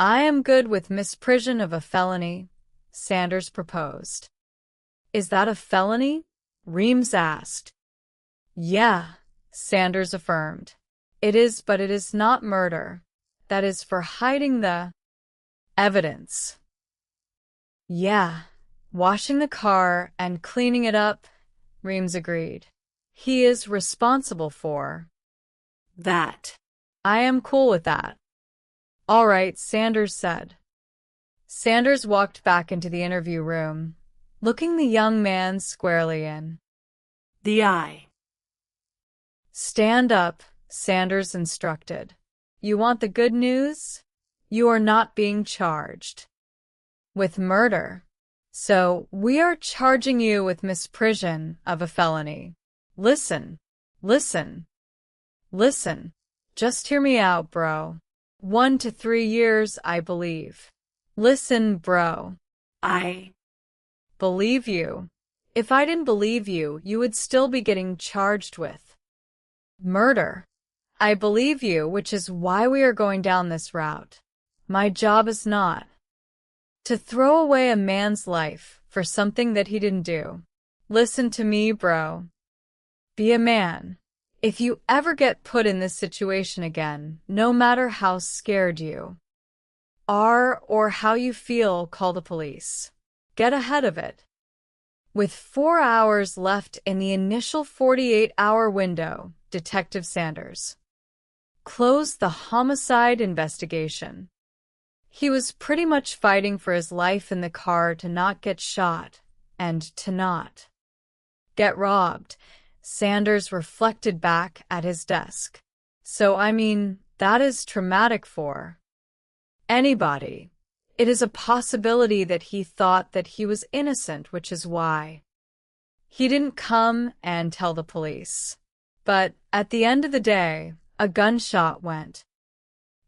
I am good with misprision of a felony, Sanders proposed. Is that a felony? Reams asked. Yeah, Sanders affirmed. It is, but it is not murder. That is for hiding the evidence. Yeah, washing the car and cleaning it up, Reams agreed. He is responsible for that. I am cool with that. All right, Sanders said. Sanders walked back into the interview room, looking the young man squarely in the eye. Stand up, Sanders instructed. You want the good news? You are not being charged with murder. So we are charging you with misprision of a felony. Listen, listen, listen. Just hear me out, bro. 1 to 3 years, I believe. Listen, bro. I believe you. If I didn't believe you, you would still be getting charged with murder. I believe you, which is why we are going down this route. My job is not to throw away a man's life for something that he didn't do. Listen to me, bro. Be a man. If you ever get put in this situation again, no matter how scared you are or how you feel, call the police. Get ahead of it. With 4 hours left in the initial 48-hour window, Detective Sanders closed the homicide investigation. He was pretty much fighting for his life in the car to not get shot and to not get robbed. Sanders reflected back at his desk. So, I mean, that is traumatic for anybody. It is a possibility that he thought that he was innocent, which is why he didn't come and tell the police. But at the end of the day, a gunshot went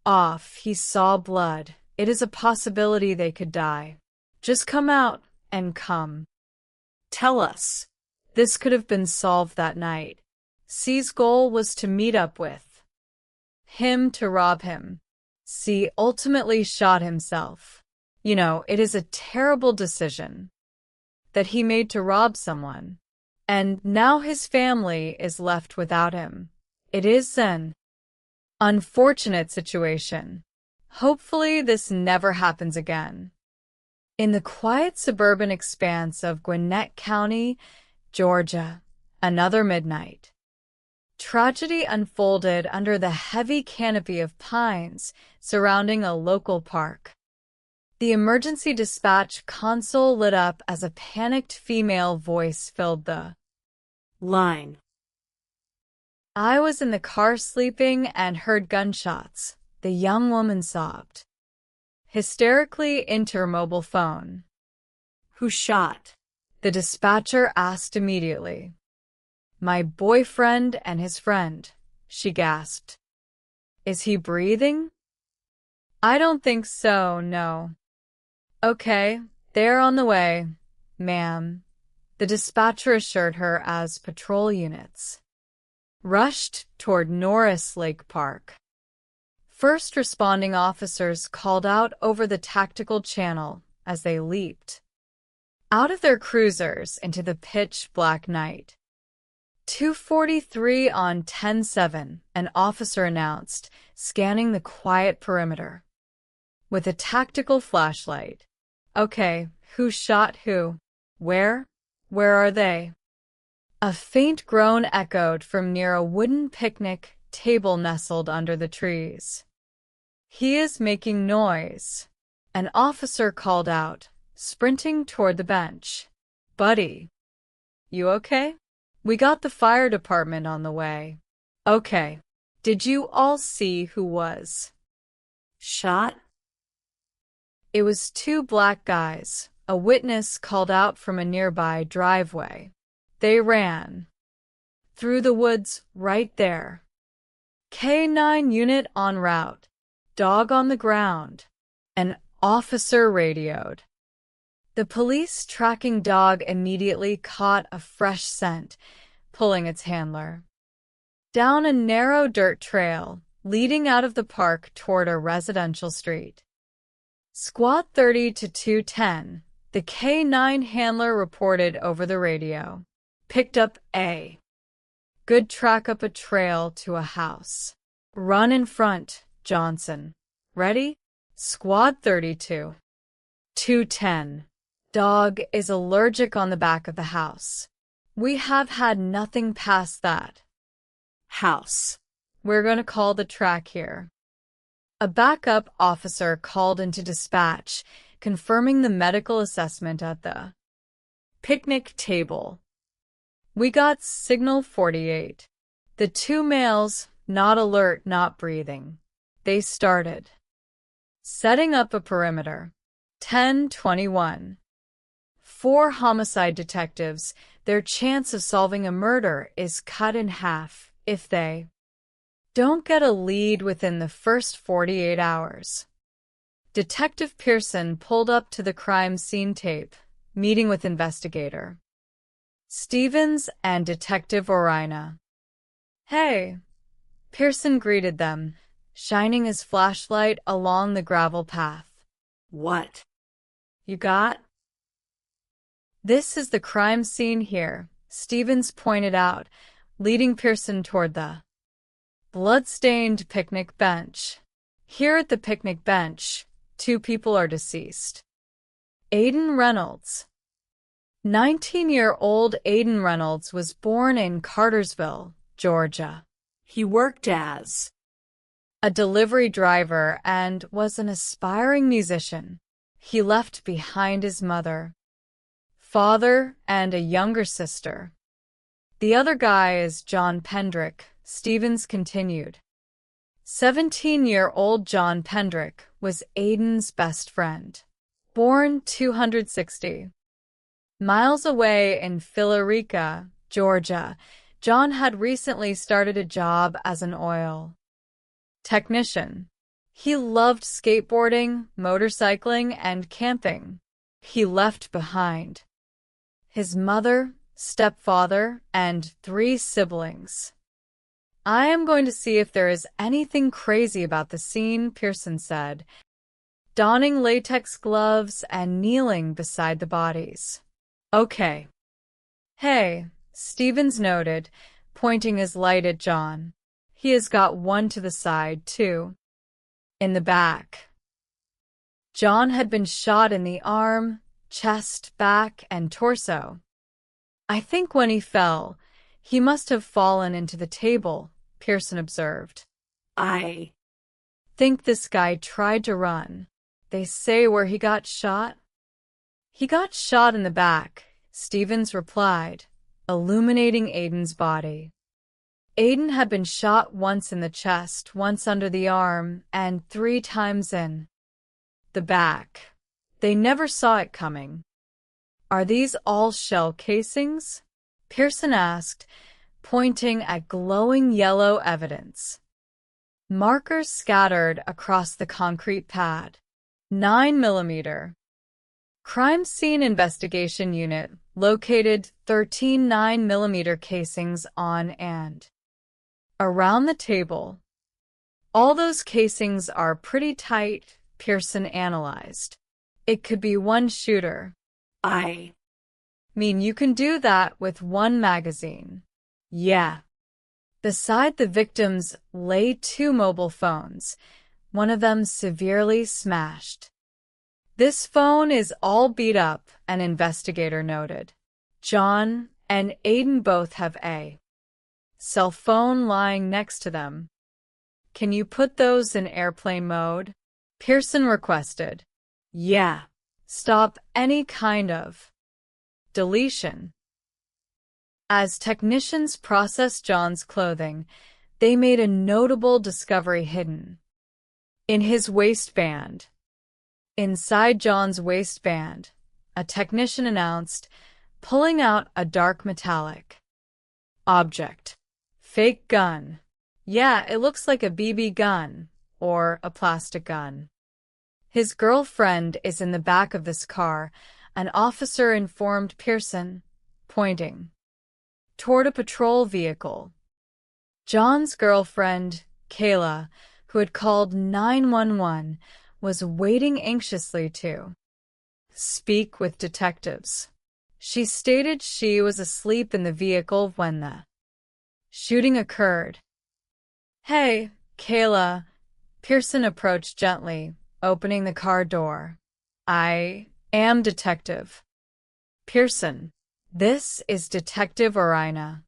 off. He saw blood. It is a possibility they could die. Just come out and come. Tell us This could have been solved that night. C's goal was to meet up with him to rob him. C ultimately shot himself. You know, it is a terrible decision that he made to rob someone. And now his family is left without him. It is an unfortunate situation. Hopefully this never happens again. In the quiet suburban expanse of Gwinnett County, Georgia, another midnight. Tragedy unfolded under the heavy canopy of pines surrounding a local park. The emergency dispatch console lit up as a panicked female voice filled the line. I was in the car sleeping and heard gunshots. The young woman sobbed. Hysterically into her mobile phone. Who shot? The dispatcher asked immediately. My boyfriend and his friend, she gasped. Is he breathing? I don't think so, no. Okay, they're on the way, ma'am, the dispatcher assured her as patrol units rushed toward Norris Lake Park. First responding officers called out over the tactical channel as they leaped out of their cruisers into the pitch-black night. 2:43 on 10/7, an officer announced, scanning the quiet perimeter with a tactical flashlight. Okay, who shot who? Where? Where are they? A faint groan echoed from near a wooden picnic table nestled under the trees. He is making noise, an officer called out, sprinting toward the bench. Buddy, you okay? We got the fire department on the way. Okay. Did you all see who was shot? It was two black guys, a witness called out from a nearby driveway. They ran through the woods right there. K9 unit en route. Dog on the ground. An officer radioed. The police tracking dog immediately caught a fresh scent, pulling its handler down a narrow dirt trail leading out of the park toward a residential street. Squad 30 to 210, the K9 handler reported over the radio. Picked up a good track up a trail to a house. Run in front, Johnson. Ready? Squad 32. 210. Dog is allergic on the back of the house. We have had nothing past that house. We're going to call the track here. A backup officer called into dispatch, confirming the medical assessment at the picnic table. We got signal 48. The two males, not alert, not breathing. They started setting up a perimeter. 10:21. 4 homicide detectives, their chance of solving a murder is cut in half if they don't get a lead within the first 48 hours. Detective Pearson pulled up to the crime scene tape, meeting with investigator Stevens and Detective Orina. Hey, Pearson greeted them, shining his flashlight along the gravel path. What? You got? This is the crime scene here, Stevens pointed out, leading Pearson toward the blood-stained picnic bench. Here at the picnic bench, 2 people are deceased. Aiden Reynolds. 19-year-old Aiden Reynolds was born in Cartersville, Georgia. He worked as a delivery driver and was an aspiring musician. He left behind his mother, father, and a younger sister. The other guy is John Pendrick, Stevens continued. 17-year-old John Pendrick was Aiden's best friend. Born 260 miles away in Philarica, Georgia, John had recently started a job as an oil technician. He loved skateboarding, motorcycling, and camping. He left behind his mother, stepfather, and 3 siblings. I am going to see if there is anything crazy about the scene, Pearson said, donning latex gloves and kneeling beside the bodies. Okay. Hey, Stevens noted, pointing his light at John. He has got one to the side, too. In the back. John had been shot in the arm, chest, back, and torso. I think when he fell, he must have fallen into the table, Pearson observed. I think this guy tried to run. They say where he got shot? He got shot in the back, Stevens replied, illuminating Aiden's body. Aiden had been shot once in the chest, once under the arm, and 3 times in the back. They never saw it coming. Are these all shell casings? Pearson asked, pointing at glowing yellow evidence. Markers scattered across the concrete pad. 9mm. Crime Scene Investigation Unit located 13 9mm casings on and around the table. All those casings are pretty tight, Pearson analyzed. It could be one shooter. I mean you can do that with 1 magazine. Yeah. Beside the victims lay 2 mobile phones, one of them severely smashed. This phone is all beat up, an investigator noted. John and Aiden both have a cell phone lying next to them. Can you put those in airplane mode? Pearson requested. Yeah. Stop any kind of deletion. As technicians processed John's clothing, they made a notable discovery hidden in his waistband. Inside John's waistband, a technician announced, pulling out a dark metallic object. Fake gun. Yeah, it looks like a BB gun or a plastic gun. His girlfriend is in the back of this car, an officer informed Pearson, pointing toward a patrol vehicle. John's girlfriend, Kayla, who had called 911, was waiting anxiously to speak with detectives. She stated she was asleep in the vehicle when the shooting occurred. Hey, Kayla. Pearson approached gently, opening the car door. I am Detective Pearson. This is Detective Orina.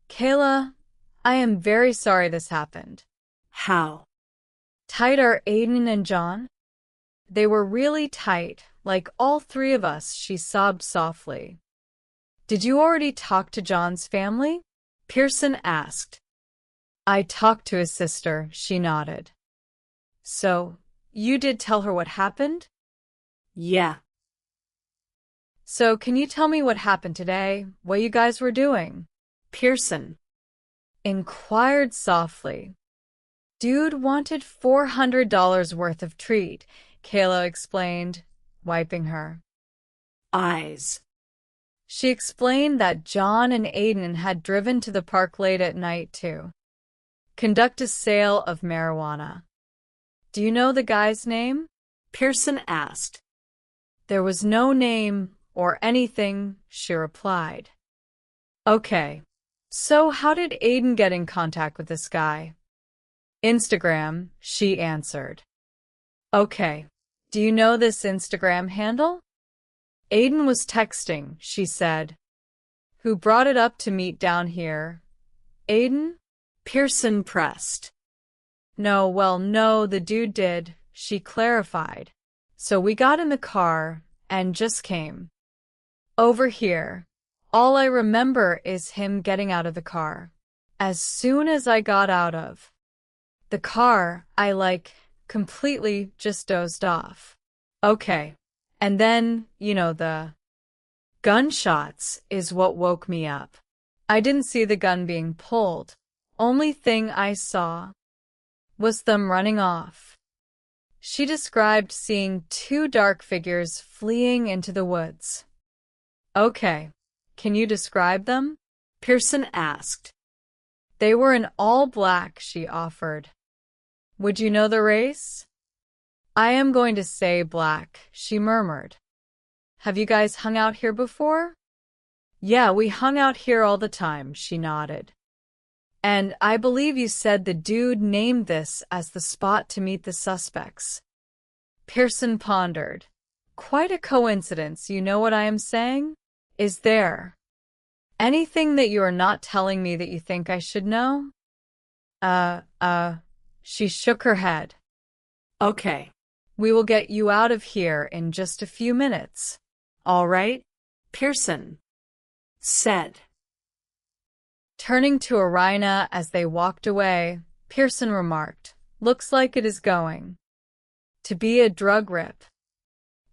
Kayla, I am very sorry this happened. How? Tight are Aiden and John? They were really tight, like all 3 of us, she sobbed softly. Did you already talk to John's family? Pearson asked. I talked to his sister, she nodded. So, you did tell her what happened? Yeah. So, can you tell me what happened today, what you guys were doing? Pearson inquired softly. Dude wanted $400 worth of treat, Kayla explained, wiping her eyes. She explained that John and Aiden had driven to the park late at night to conduct a sale of marijuana. Do you know the guy's name? Pearson asked. There was no name or anything, she replied. Okay, so how did Aiden get in contact with this guy? Instagram, she answered. Okay, do you know this Instagram handle? Aiden was texting, she said. Who brought it up to meet down here? Aiden? Pearson pressed. No, the dude did, she clarified. So we got in the car and just came over here. All I remember is him getting out of the car. As soon as I got out of the car, I completely just dozed off. Okay. And then, the gunshots is what woke me up. I didn't see the gun being pulled. Only thing I saw was them running off. She described seeing 2 dark figures fleeing into the woods. Okay, Can you describe them? Pearson asked. They were in all black, she offered. Would you know the race? I am going to say black, she murmured. Have you guys hung out here before? Yeah, we hung out here all the time, she nodded. And I believe you said the dude named this as the spot to meet the suspects. Pearson pondered. Quite a coincidence, you know what I am saying? Is there anything that you are not telling me that you think I should know? She shook her head. Okay. We will get you out of here in just a few minutes. All right, Pearson said. Turning to Irina as they walked away, Pearson remarked, looks like it is going to be a drug rip.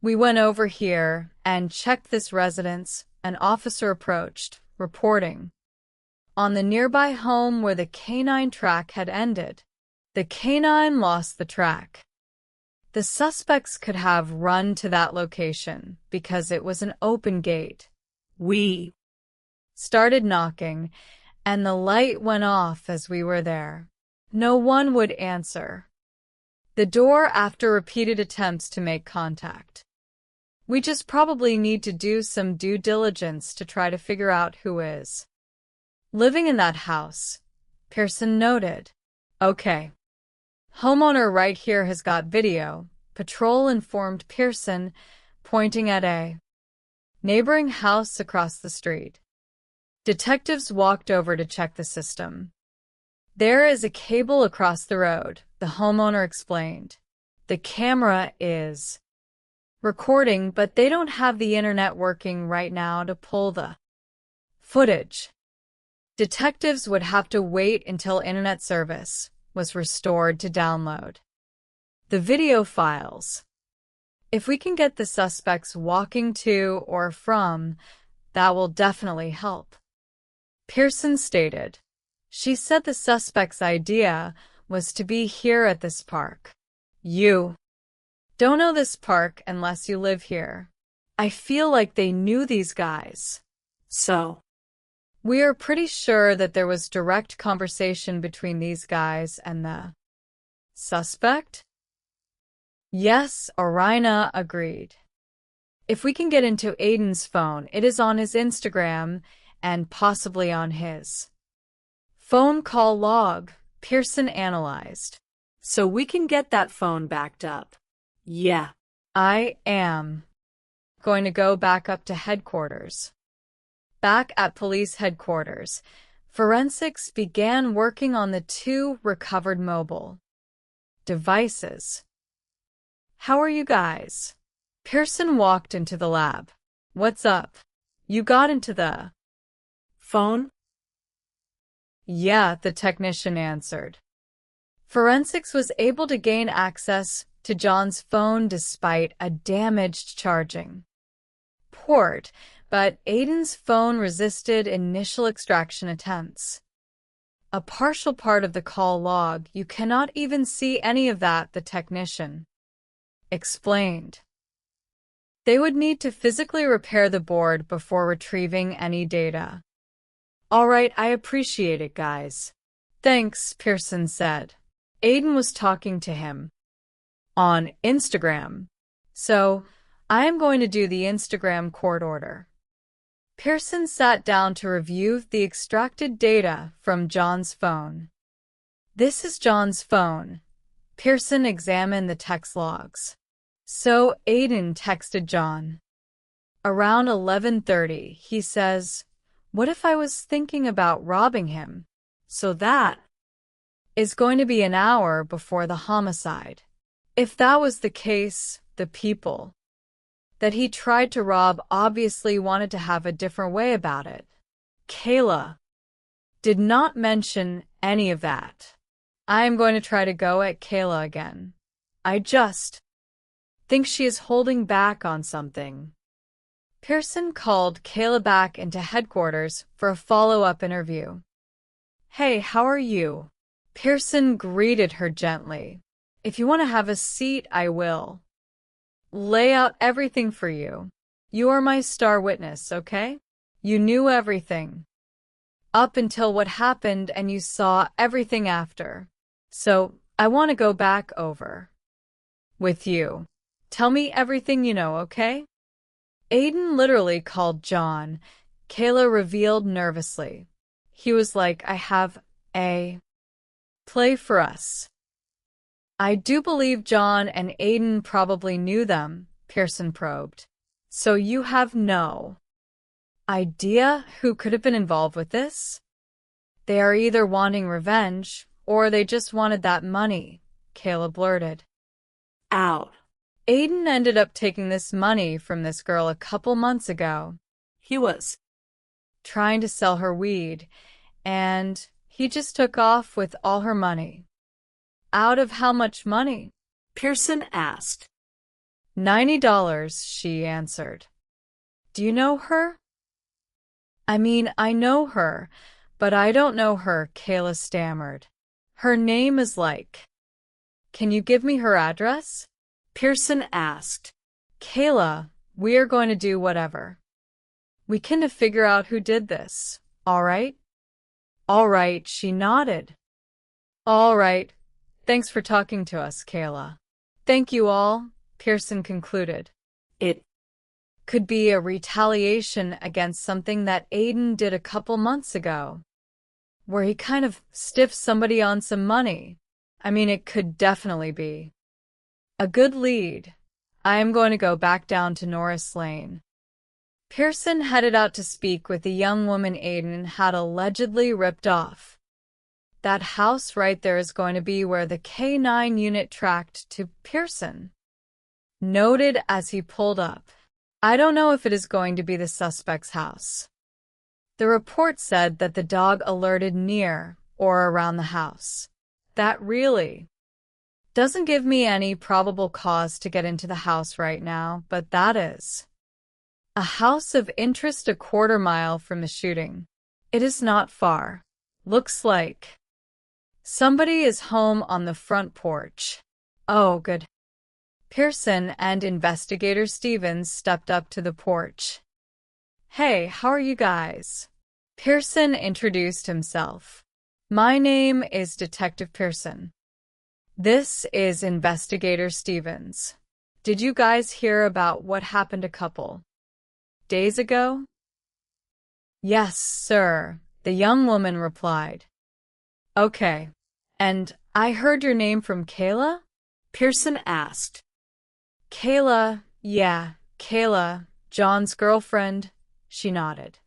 We went over here and checked this residence. An officer approached, reporting on the nearby home where the canine track had ended. The canine lost the track. The suspects could have run to that location because it was an open gate. We started knocking, and the light went off as we were there. No one would answer the door after repeated attempts to make contact. We just probably need to do some due diligence to try to figure out who is living in that house, Pearson noted. Okay. Homeowner right here has got video, Patrol informed Pearson, pointing at a neighboring house across the street. Detectives walked over to check the system. There is a cable across the road, the homeowner explained. The camera is recording, but they don't have the internet working right now to pull the footage. Detectives would have to wait until internet service was restored to download the video files. If we can get the suspects walking to or from, that will definitely help, Pearson stated. She said the suspect's idea was to be here at this park. You don't know this park unless you live here. I feel like they knew these guys. So, we are pretty sure that there was direct conversation between these guys and the suspect? Yes, Irina agreed. If we can get into Aiden's phone, it is on his Instagram and possibly on his phone call log, Pearson analyzed. So we can get that phone backed up. Yeah. I am going to go back up to headquarters. Back at police headquarters, forensics began working on the 2 recovered mobile devices. How are you guys? Pearson walked into the lab. What's up? You got into the phone? Yeah, the technician answered. Forensics was able to gain access to John's phone despite a damaged charging port, but Aiden's phone resisted initial extraction attempts. A partial part of the call log, you cannot even see any of that, the technician explained. They would need to physically repair the board before retrieving any data. All right, I appreciate it, guys. Thanks, Pearson said. Aiden was talking to him on Instagram, so I am going to do the Instagram court order. Pearson sat down to review the extracted data from John's phone. This is John's phone. Pearson examined the text logs. So Aiden texted John. Around 11:30, he says, what if I was thinking about robbing him? So that is going to be an hour before the homicide. If that was the case, the people that he tried to rob obviously wanted to have a different way about it. Kayla did not mention any of that. I am going to try to go at Kayla again. I just think she is holding back on something. Pearson called Kayla back into headquarters for a follow-up interview. Hey, how are you? Pearson greeted her gently. If you want to have a seat, I will lay out everything for you. You are my star witness, okay? You knew everything. Up until what happened, and you saw everything after. So, I want to go back over with you. Tell me everything you know, okay? Aiden literally called John, Kayla revealed nervously. He was like, I have a play for us. I do believe John and Aiden probably knew them, Pearson probed. So you have no idea who could have been involved with this? They are either wanting revenge, or they just wanted that money, Kayla blurted out. Aiden ended up taking this money from this girl a couple months ago. He was trying to sell her weed, and he just took off with all her money. Out of how much money? Pearson asked. $90, she answered. Do you know her? I mean, I know her, but I don't know her, Kayla stammered. Her name is like. Can you give me her address? Pearson asked. Kayla, we are going to do whatever we can to figure out who did this, all right? All right, she nodded. All right. Thanks for talking to us, Kayla. Thank you all, Pearson concluded. It could be a retaliation against something that Aiden did a couple months ago, where he kind of stiffed somebody on some money. I mean, it could definitely be a good lead. I am going to go back down to Norris Lane. Pearson headed out to speak with the young woman Aiden had allegedly ripped off. That house right there is going to be where the K9 unit tracked to, Pearson noted as he pulled up. I don't know if it is going to be the suspect's house. The report said that the dog alerted near or around the house. That really doesn't give me any probable cause to get into the house right now, but that is a house of interest a quarter mile from the shooting. It is not far. Looks like somebody is home on the front porch. Oh, good. Pearson and Investigator Stevens stepped up to the porch. Hey, how are you guys? Pearson introduced himself. My name is Detective Pearson. This is Investigator Stevens. Did you guys hear about what happened a couple days ago? Yes, sir, the young woman replied. Okay. And I heard your name from Kayla? Pearson asked. Kayla, yeah, Kayla, John's girlfriend, she nodded.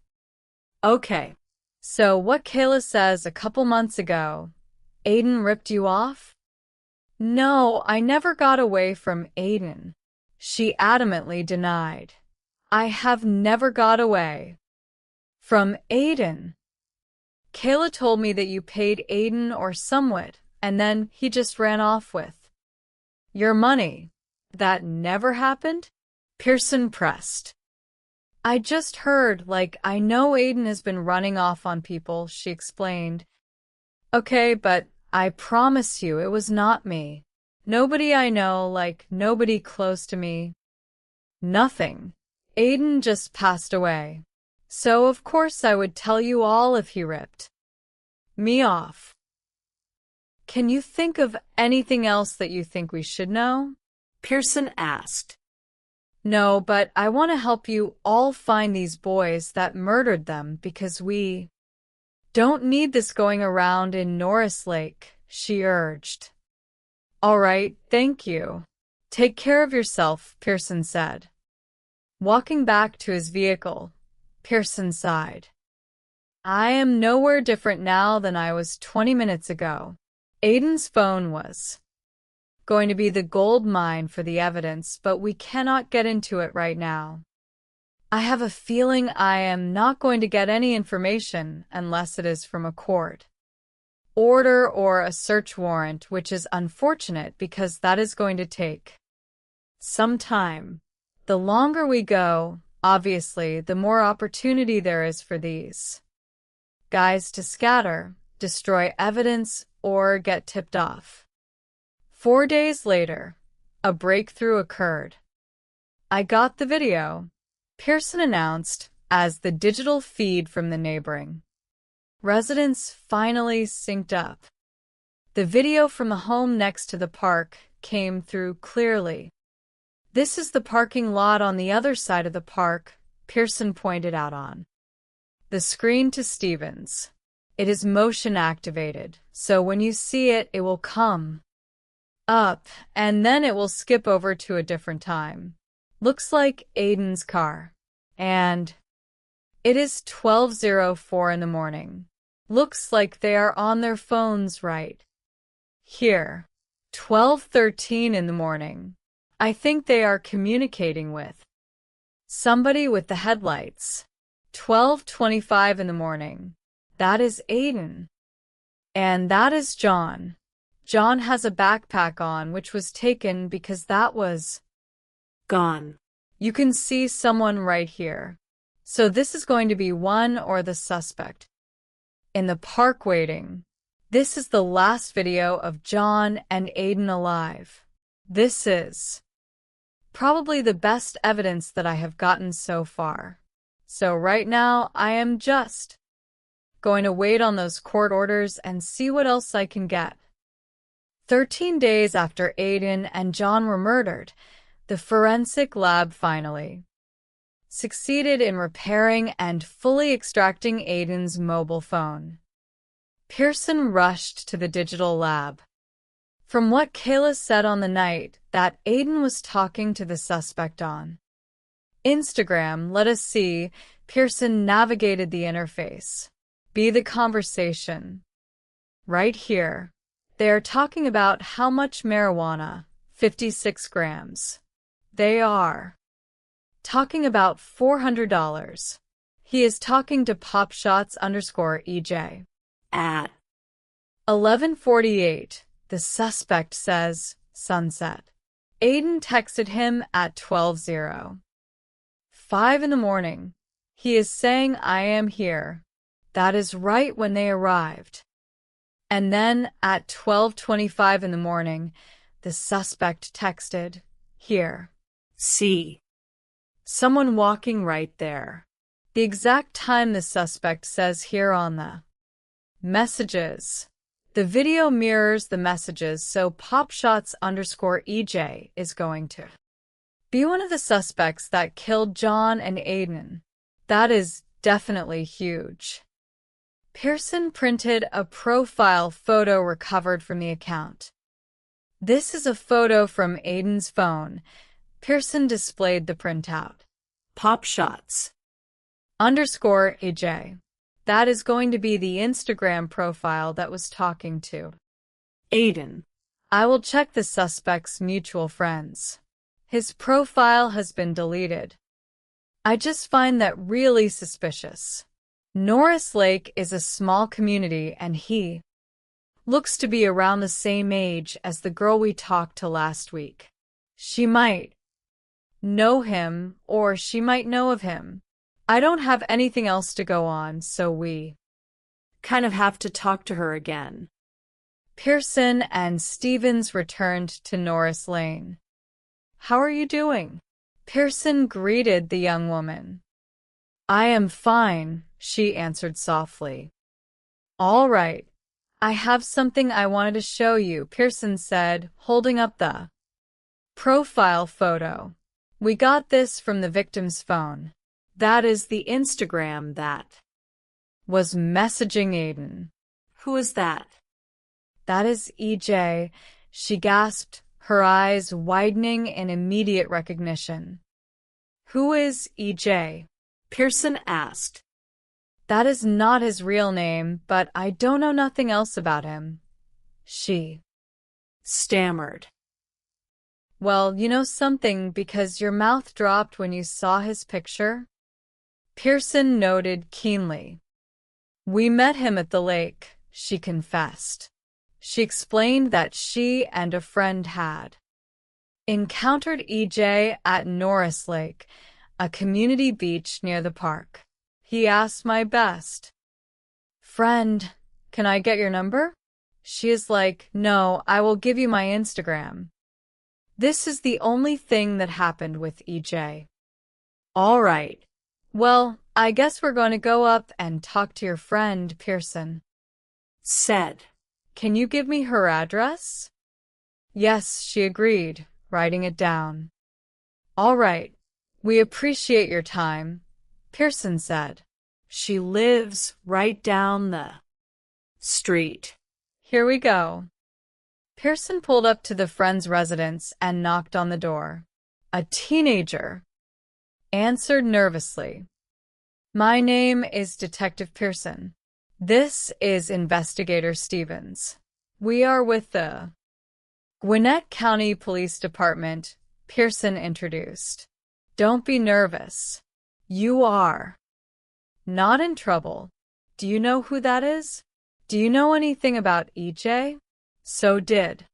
Okay. So what Kayla says a couple months ago, Aiden ripped you off? No, I never got away from Aiden. She adamantly denied. I have never got away from Aiden. Kayla told me that you paid Aiden or somewhat, and then he just ran off with your money. That never happened? Pearson pressed. I just heard, like, I know Aiden has been running off on people, she explained. Okay, but I promise you it was not me. Nobody I know, like, nobody close to me. Nothing. Aiden just passed away. So of course I would tell you all if he ripped me off. Can you think of anything else that you think we should know? Pearson asked. No, but I want to help you all find these boys that murdered them because we don't need this going around in Norris Lake, she urged. All right, thank you. Take care of yourself, Pearson said. Walking back to his vehicle, Pearson sighed. I am nowhere different now than I was 20 minutes ago. Aiden's phone was going to be the gold mine for the evidence, but we cannot get into it right now. I have a feeling I am not going to get any information unless it is from a court order or a search warrant, which is unfortunate because that is going to take some time. The longer we go, obviously, the more opportunity there is for these guys to scatter, destroy evidence, or get tipped off. 4 days later, a breakthrough occurred. I got the video, Pearson announced as the digital feed from the neighboring residents finally synced up. The video from the home next to the park came through clearly. This is the parking lot on the other side of the park, Pearson pointed out on the screen to Stevens. It is motion activated, so when you see it, it will come up, and then it will skip over to a different time. Looks like Aiden's car. And it is 12:04 in the morning. Looks like they are on their phones right here. 12:13 in the morning. I think they are communicating with somebody with the headlights. 12:25 in the morning. That is Aiden. And that is John. John has a backpack on, which was taken because that was gone. You can see someone right here. So this is going to be one or the suspect. In the park waiting. This is the last video of John and Aiden alive. This is probably the best evidence that I have gotten so far. So right now, I am just going to wait on those court orders and see what else I can get. 13 days after Aiden and John were murdered, the forensic lab finally succeeded in repairing and fully extracting Aiden's mobile phone. Pearson rushed to the digital lab. From what Kayla said on the night that Aiden was talking to the suspect on Instagram, let us see, Pearson navigated the interface. Be the conversation. Right here. They are talking about how much marijuana, 56 grams. They are talking about $400. He is talking to popshots_EJ. At 11:48, the suspect says, sunset. Aiden texted him at 12:05 in the morning. He is saying, I am here. That is right when they arrived. And then at 12:25 in the morning, the suspect texted, here. See. Someone walking right there. The exact time the suspect says here on the messages. The video mirrors the messages, so popshots_EJ is going to be one of the suspects that killed John and Aiden. That is definitely huge. Pearson printed a profile photo recovered from the account. This is a photo from Aiden's phone. Pearson displayed the printout. Popshots_EJ. That is going to be the Instagram profile that was talking to Aiden. I will check the suspect's mutual friends. His profile has been deleted. I just find that really suspicious. Norris Lake is a small community and he looks to be around the same age as the girl we talked to last week. She might know him or she might know of him. I don't have anything else to go on, so we kind of have to talk to her again. Pearson and Stevens returned to Norris Lane. How are you doing? Pearson greeted the young woman. I am fine, she answered softly. All right. I have something I wanted to show you, Pearson said, holding up the profile photo. We got this from the victim's phone. That is the Instagram that was messaging Aiden. Who is that? That is EJ, she gasped, her eyes widening in immediate recognition. Who is EJ? Pearson asked. That is not his real name, but I don't know nothing else about him. She stammered. Well, you know something because your mouth dropped when you saw his picture? Pearson noted keenly. We met him at the lake, she confessed. She explained that she and a friend had encountered EJ at Norris Lake, a community beach near the park. He asked my best friend, can I get your number? She is like, no, I will give you my Instagram. This is the only thing that happened with EJ. All right. Well, I guess we're going to go up and talk to your friend, Pearson said. Can you give me her address? Yes, she agreed, writing it down. All right. We appreciate your time, Pearson said. She lives right down the street. Here we go. Pearson pulled up to the friend's residence and knocked on the door. A teenager answered nervously. My name is Detective Pearson. This is Investigator Stevens. We are with the Gwinnett County Police Department, Pearson introduced. Don't be nervous. You are not in trouble. Do you know who that is? Do you know anything about EJ? So did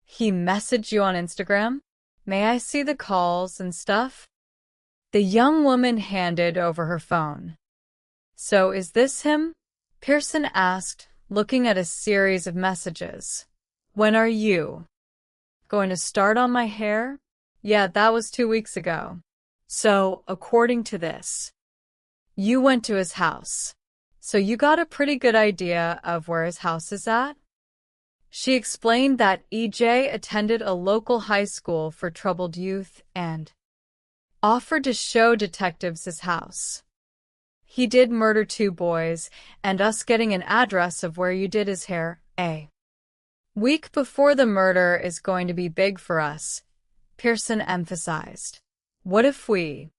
he message you on Instagram? May I see the calls and stuff? The young woman handed over her phone. So is this him? Pearson asked, looking at a series of messages. When are you going to start on my hair? Yeah, that was 2 weeks ago. So, according to this, you went to his house. So you got a pretty good idea of where his house is at? She explained that EJ attended a local high school for troubled youth and offered to show detectives his house. He did murder 2 boys, and us getting an address of where you did his hair, a week before the murder is going to be big for us, Pearson emphasized. What if we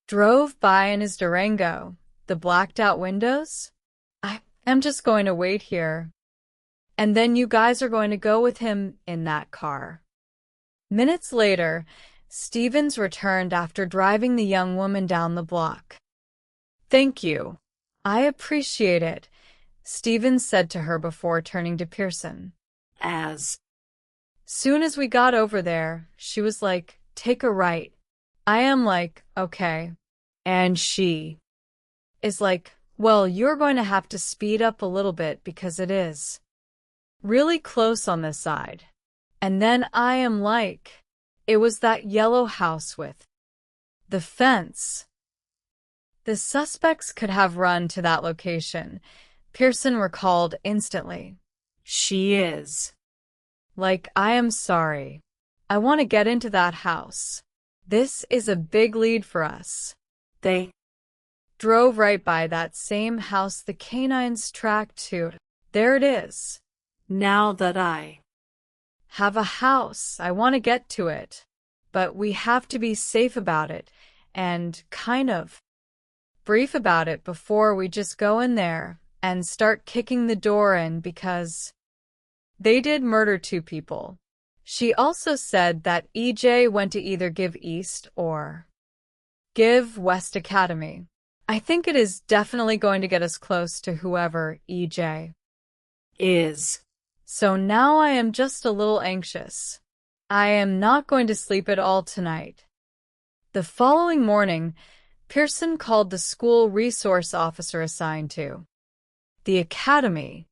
drove by in his Durango, the blacked-out windows? I am just going to wait here. And then you guys are going to go with him in that car. Minutes later, Stevens returned after driving the young woman down the block. Thank you. I appreciate it, Stevens said to her before turning to Pearson. As soon as we got over there, she was like, take a right. I am like, okay. And she is like, well, you're going to have to speed up a little bit because it is really close on this side. And then I am like, it was that yellow house with the fence. The suspects could have run to that location, Pearson recalled instantly. She is like, I am sorry. I want to get into that house. This is a big lead for us. They drove right by that same house the canines tracked to. There it is. Now that I have a house, I want to get to it. But we have to be safe about it and kind of brief about it before we just go in there and start kicking the door in because they did murder 2 people. She also said that EJ went to either give East or give West Academy. I think it is definitely going to get us close to whoever EJ is. So now I am just a little anxious. I am not going to sleep at all tonight. The following morning, Pearson called the school resource officer assigned to the academy.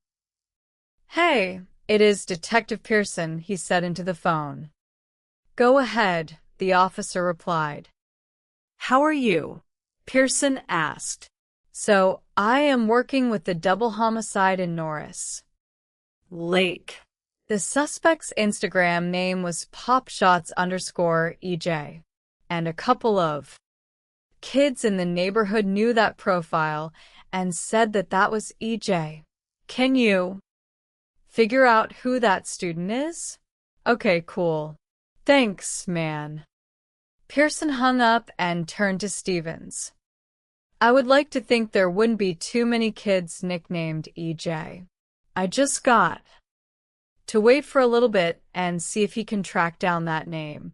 Hey, it is Detective Pearson, he said into the phone. Go ahead, the officer replied. How are you? Pearson asked. So, I am working with the double homicide in Norris Lake. The suspect's Instagram name was popshots_EJ, and a couple of kids in the neighborhood knew that profile and said that that was EJ. Can you figure out who that student is? Okay, cool. Thanks, man. Pearson hung up and turned to Stevens. I would like to think there wouldn't be too many kids nicknamed EJ. I just got to wait for a little bit and see if he can track down that name.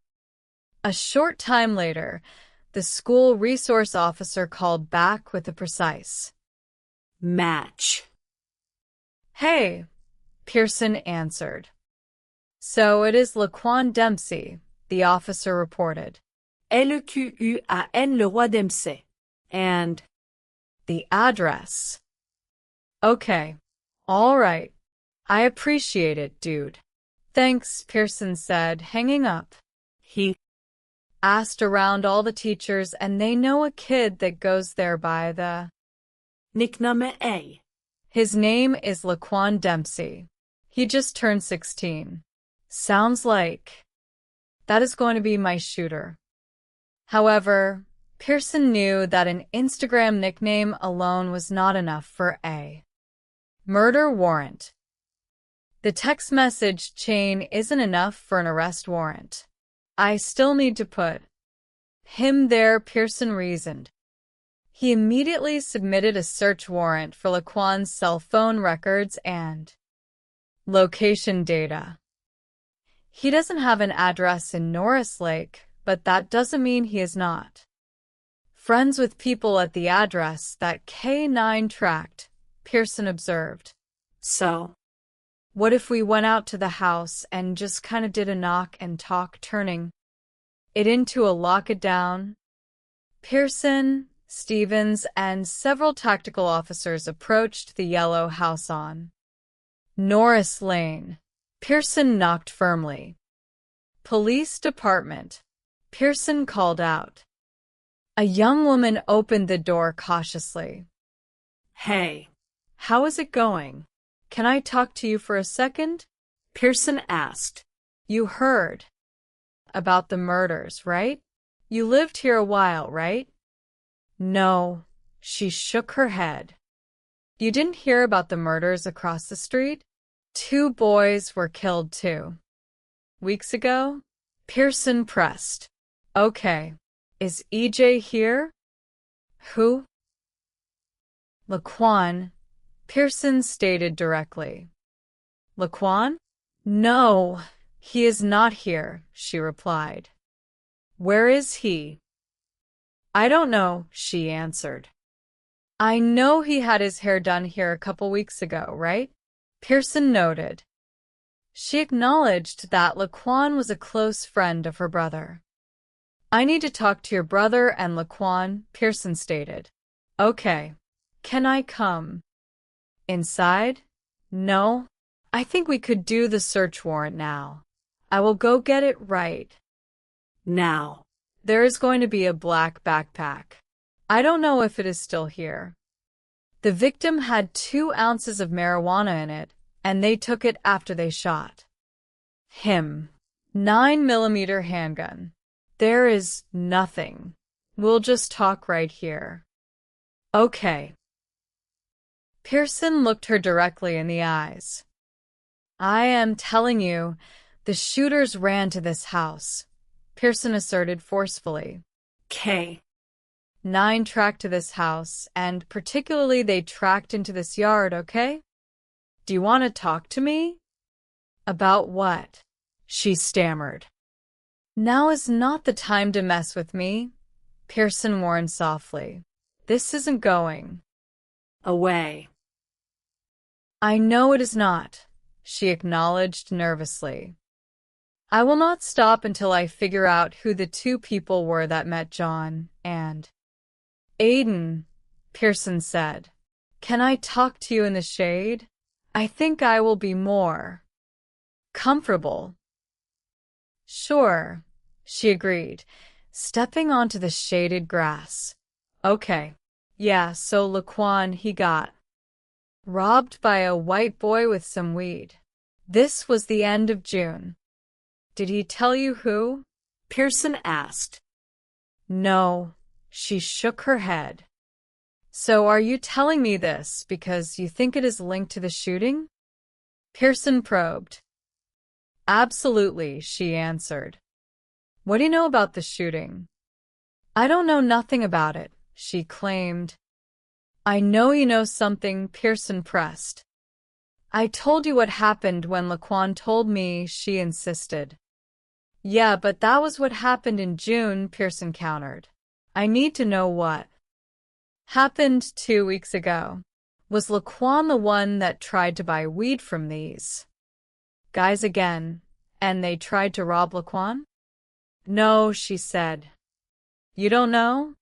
A short time later, the school resource officer called back with a precise match. Hey, Pearson answered. So it is Laquan Dempsey, the officer reported. L-Q-U-A-N Leroy Dempsey. And the address. Okay. All right. I appreciate it, dude. Thanks, Pearson said, hanging up. He Asked around all the teachers, and they know a kid that goes there by the nickname A. His name is Laquan Dempsey. He just turned 16. Sounds like that is going to be my shooter. However, Pearson knew that an Instagram nickname alone was not enough for a murder warrant. The text message chain isn't enough for an arrest warrant. I still need to put him there, Pearson reasoned. He immediately submitted a search warrant for Laquan's cell phone records and location data. He doesn't have an address in Norris Lake, but that doesn't mean he is not friends with people at the address that K9 tracked, Pearson observed. So, what if we went out to the house and just kind of did a knock and talk, turning it into a lock it down? Pearson, Stevens, and several tactical officers approached the yellow house on Norris Lane. Pearson knocked firmly. Police department. Pearson called out. A young woman opened the door cautiously. Hey, how is it going? Can I talk to you for a second? Pearson asked. You heard about the murders, right? You lived here a while, right? No, she shook her head. You didn't hear about the murders across the street? 2 boys were killed 2 weeks ago? Pearson pressed. Okay. Is EJ here? Who? Laquan, Pearson stated directly. Laquan? No, he is not here, she replied. Where is he? I don't know, she answered. I know he had his hair done here a couple weeks ago, right? Pearson noted. She acknowledged that Laquan was a close friend of her brother. I need to talk to your brother and Laquan, Pearson stated. Okay. Can I come inside? No. I think we could do the search warrant now. I will go get it right now. There is going to be a black backpack. I don't know if it is still here. The victim had 2 ounces of marijuana in it, and they took it after they shot him. 9mm handgun. There is nothing. We'll just talk right here. Okay. Pearson looked her directly in the eyes. I am telling you, the shooters ran to this house, Pearson asserted forcefully. K9 tracked to this house, and particularly they tracked into this yard, okay? Do you want to talk to me? About what? She stammered. Now is not the time to mess with me, Pearson warned softly. This isn't going away. I know it is not, she acknowledged nervously. I will not stop until I figure out who the 2 people were that met John and Aiden, Pearson said. Can I talk to you in the shade? I think I will be more comfortable. Sure, she agreed, stepping onto the shaded grass. Okay. Yeah, so Laquan, he got robbed by a white boy with some weed. This was the end of June. Did he tell you who? Pearson asked. No, she shook her head. So are you telling me this because you think it is linked to the shooting? Pearson probed. Absolutely, she answered. What do you know about the shooting? I don't know nothing about it, she claimed. I know you know something, Pearson pressed. I told you what happened when Laquan told me, she insisted. Yeah, but that was what happened in June, Pearson countered. I need to know what happened 2 weeks ago. Was Laquan the one that tried to buy weed from these guys again, and they tried to rob Laquan? No, she said. You don't know?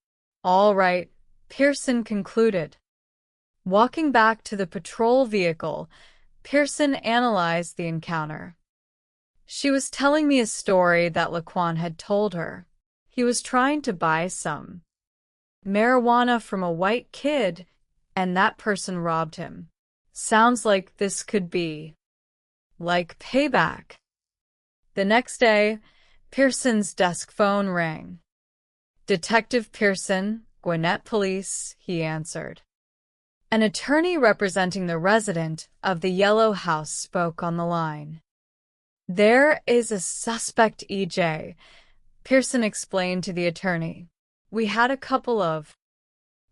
All right, Pearson concluded. Walking back to the patrol vehicle, Pearson analyzed the encounter. She was telling me a story that Laquan had told her. He was trying to buy some marijuana from a white kid, and that person robbed him. Sounds like this could be like payback. The next day, Pearson's desk phone rang. Detective Pearson, Gwinnett Police, he answered. An attorney representing the resident of the Yellow House spoke on the line. There is a suspect, EJ, Pearson explained to the attorney. We had a couple of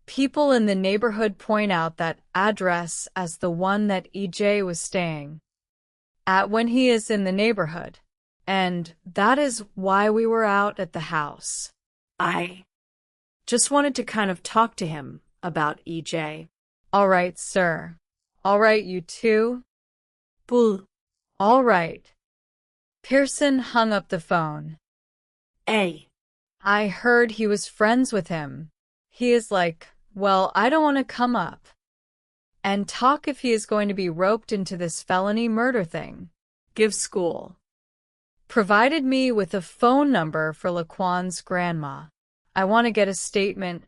people in the neighborhood point out that address as the one that EJ was staying at when he is in the neighborhood, and that is why we were out at the house. I just wanted to kind of talk to him about EJ. All right, sir. All right, you two. Bull. All right. Pearson hung up the phone. Hey. I heard he was friends with him. He is like, well, I don't want to come up and talk if he is going to be roped into this felony murder thing. Give school. Provided me with a phone number for Laquan's grandma. I want to get a statement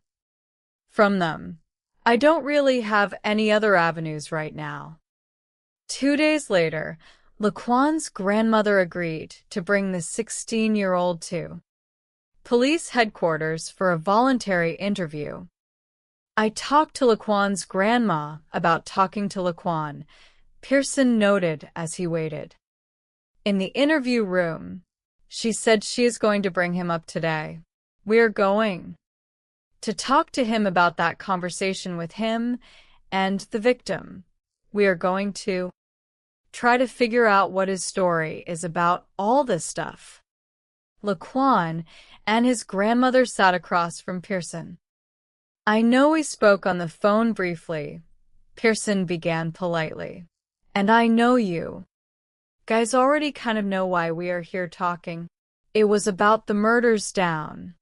from them. I don't really have any other avenues right now. 2 days later, Laquan's grandmother agreed to bring the 16-year-old to police headquarters for a voluntary interview. I talked to Laquan's grandma about talking to Laquan, Pearson noted as he waited. In the interview room, she said she is going to bring him up today. We're going to talk to him about that conversation with him and the victim. We are going to try to figure out what his story is about all this stuff. Laquan and his grandmother sat across from Pearson. I know we spoke on the phone briefly, Pearson began politely. And I know you guys already kind of know why we are here talking. It was about the murders down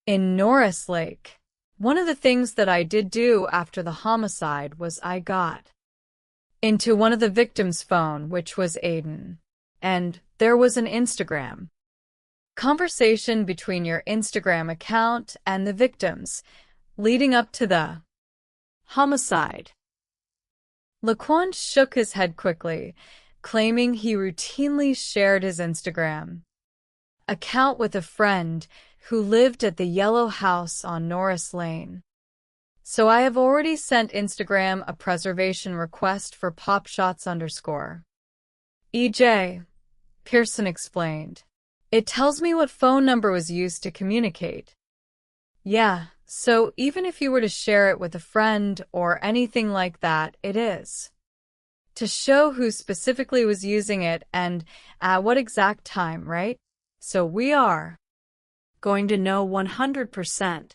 in Norris Lake. One of the things that I did do after the homicide was I got into one of the victims' phone, which was Aiden, and there was an Instagram conversation between your Instagram account and the victims leading up to the homicide. Laquan shook his head quickly, claiming he routinely shared his Instagram account with a friend who lived at the Yellow House on Norris Lane. So I have already sent Instagram a preservation request for popshots_. EJ, Pearson explained. It tells me what phone number was used to communicate. Yeah, so even if you were to share it with a friend or anything like that, it is to show who specifically was using it and at what exact time, right? So we are going to know 100%.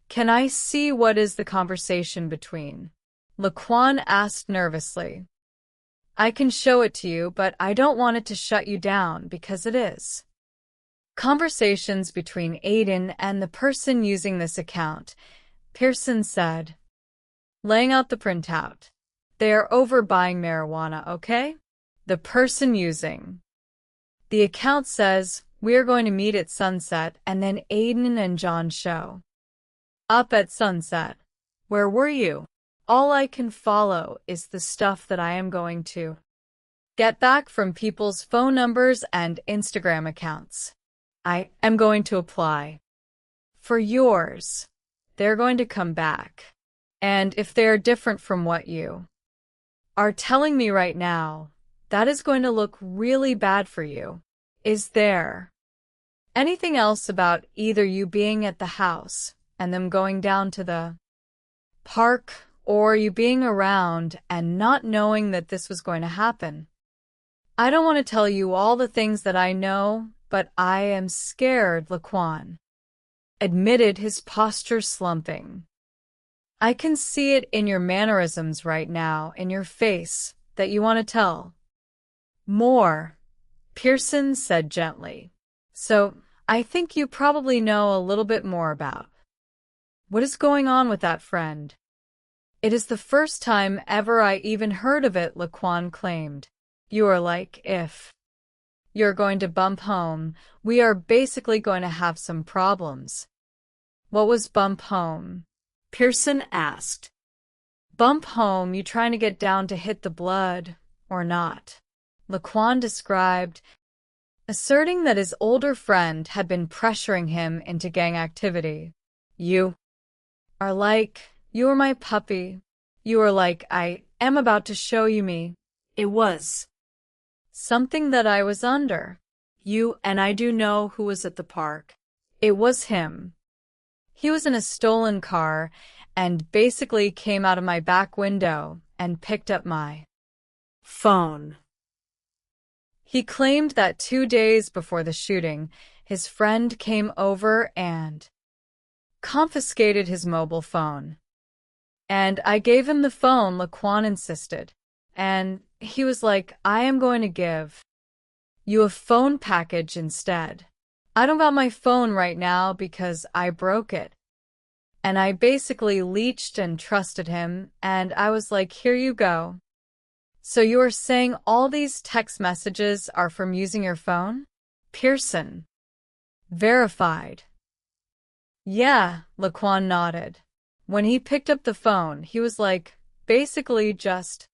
Can I see what is the conversation between? Laquan asked nervously. I can show it to you, but I don't want it to shut you down because it is conversations between Aiden and the person using this account, Pearson said, laying out the printout. They are over buying marijuana, okay? The person using the account says, we are going to meet at sunset, and then Aiden and John show up at sunset. Where were you? All I can follow is the stuff that I am going to get back from people's phone numbers and Instagram accounts. I am going to apply for yours. They're going to come back. And if they are different from what you are telling me right now, that is going to look really bad for you. Is there anything else about either you being at the house and them going down to the park, or you being around and not knowing that this was going to happen? I don't want to tell you all the things that I know, but I am scared, Laquan admitted, his posture slumping. I can see it in your mannerisms right now, in your face, that you want to tell more, Pearson said gently. So, I think you probably know a little bit more about what is going on with that friend. It is the first time ever I even heard of it, Laquan claimed. You are like if You're going to bump home. We are basically going to have some problems. What was bump home? Pearson asked. Bump home, you trying to get down to hit the blood, or not? Laquan described, asserting that his older friend had been pressuring him into gang activity. You are like, you are my puppy. You are like, I am about to show you me. It was something that I was under. You and I do know who was at the park. It was him. He was in a stolen car and basically came out of my back window and picked up my phone. He claimed that 2 days before the shooting, his friend came over and confiscated his mobile phone. And I gave him the phone, Laquan insisted. And he was like, I am going to give you a phone package instead. I don't got my phone right now because I broke it. And I basically leeched and trusted him, and I was like, here you go. So you are saying all these text messages are from using your phone? Pearson verified. Yeah, Laquan nodded. When he picked up the phone, he was like, basically just,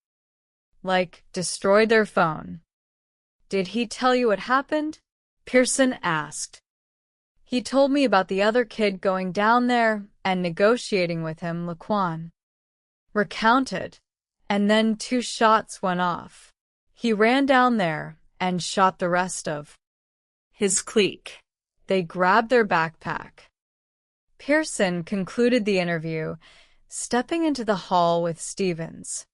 like, destroyed their phone. Did he tell you what happened? Pearson asked. He told me about the other kid going down there and negotiating with him, Laquan recounted, and then 2 shots went off. He ran down there and shot the rest of his clique. They grabbed their backpack. Pearson concluded the interview, stepping into the hall with Stevens.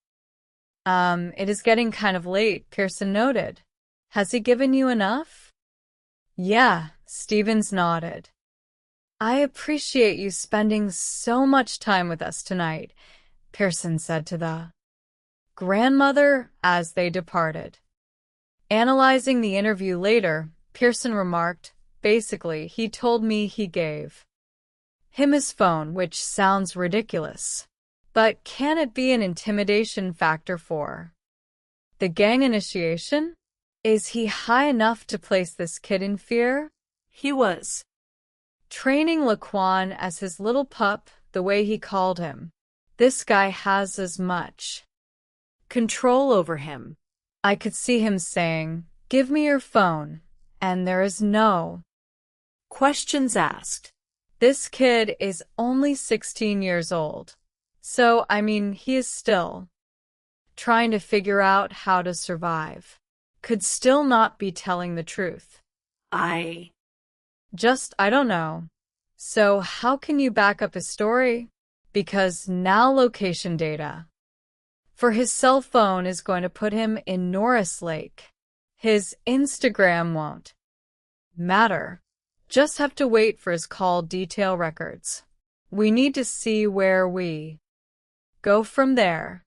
It is getting kind of late, Pearson noted. Has he given you enough? Yeah, Stevens nodded. I appreciate you spending so much time with us tonight, Pearson said to the grandmother as they departed. Analyzing the interview later, Pearson remarked, basically, he told me he gave him his phone, which sounds ridiculous. But can it be an intimidation factor for the gang initiation? Is he high enough to place this kid in fear? He was training Laquan as his little pup, the way he called him. This guy has as much control over him. I could see him saying, give me your phone, and there is no questions asked. This kid is only 16 years old. So, I mean, he is still trying to figure out how to survive. Could still not be telling the truth. I don't know. So how can you back up his story? Because now location data for his cell phone is going to put him in Norris Lake. His Instagram won't matter. Just have to wait for his call detail records. We need to see where we go from there.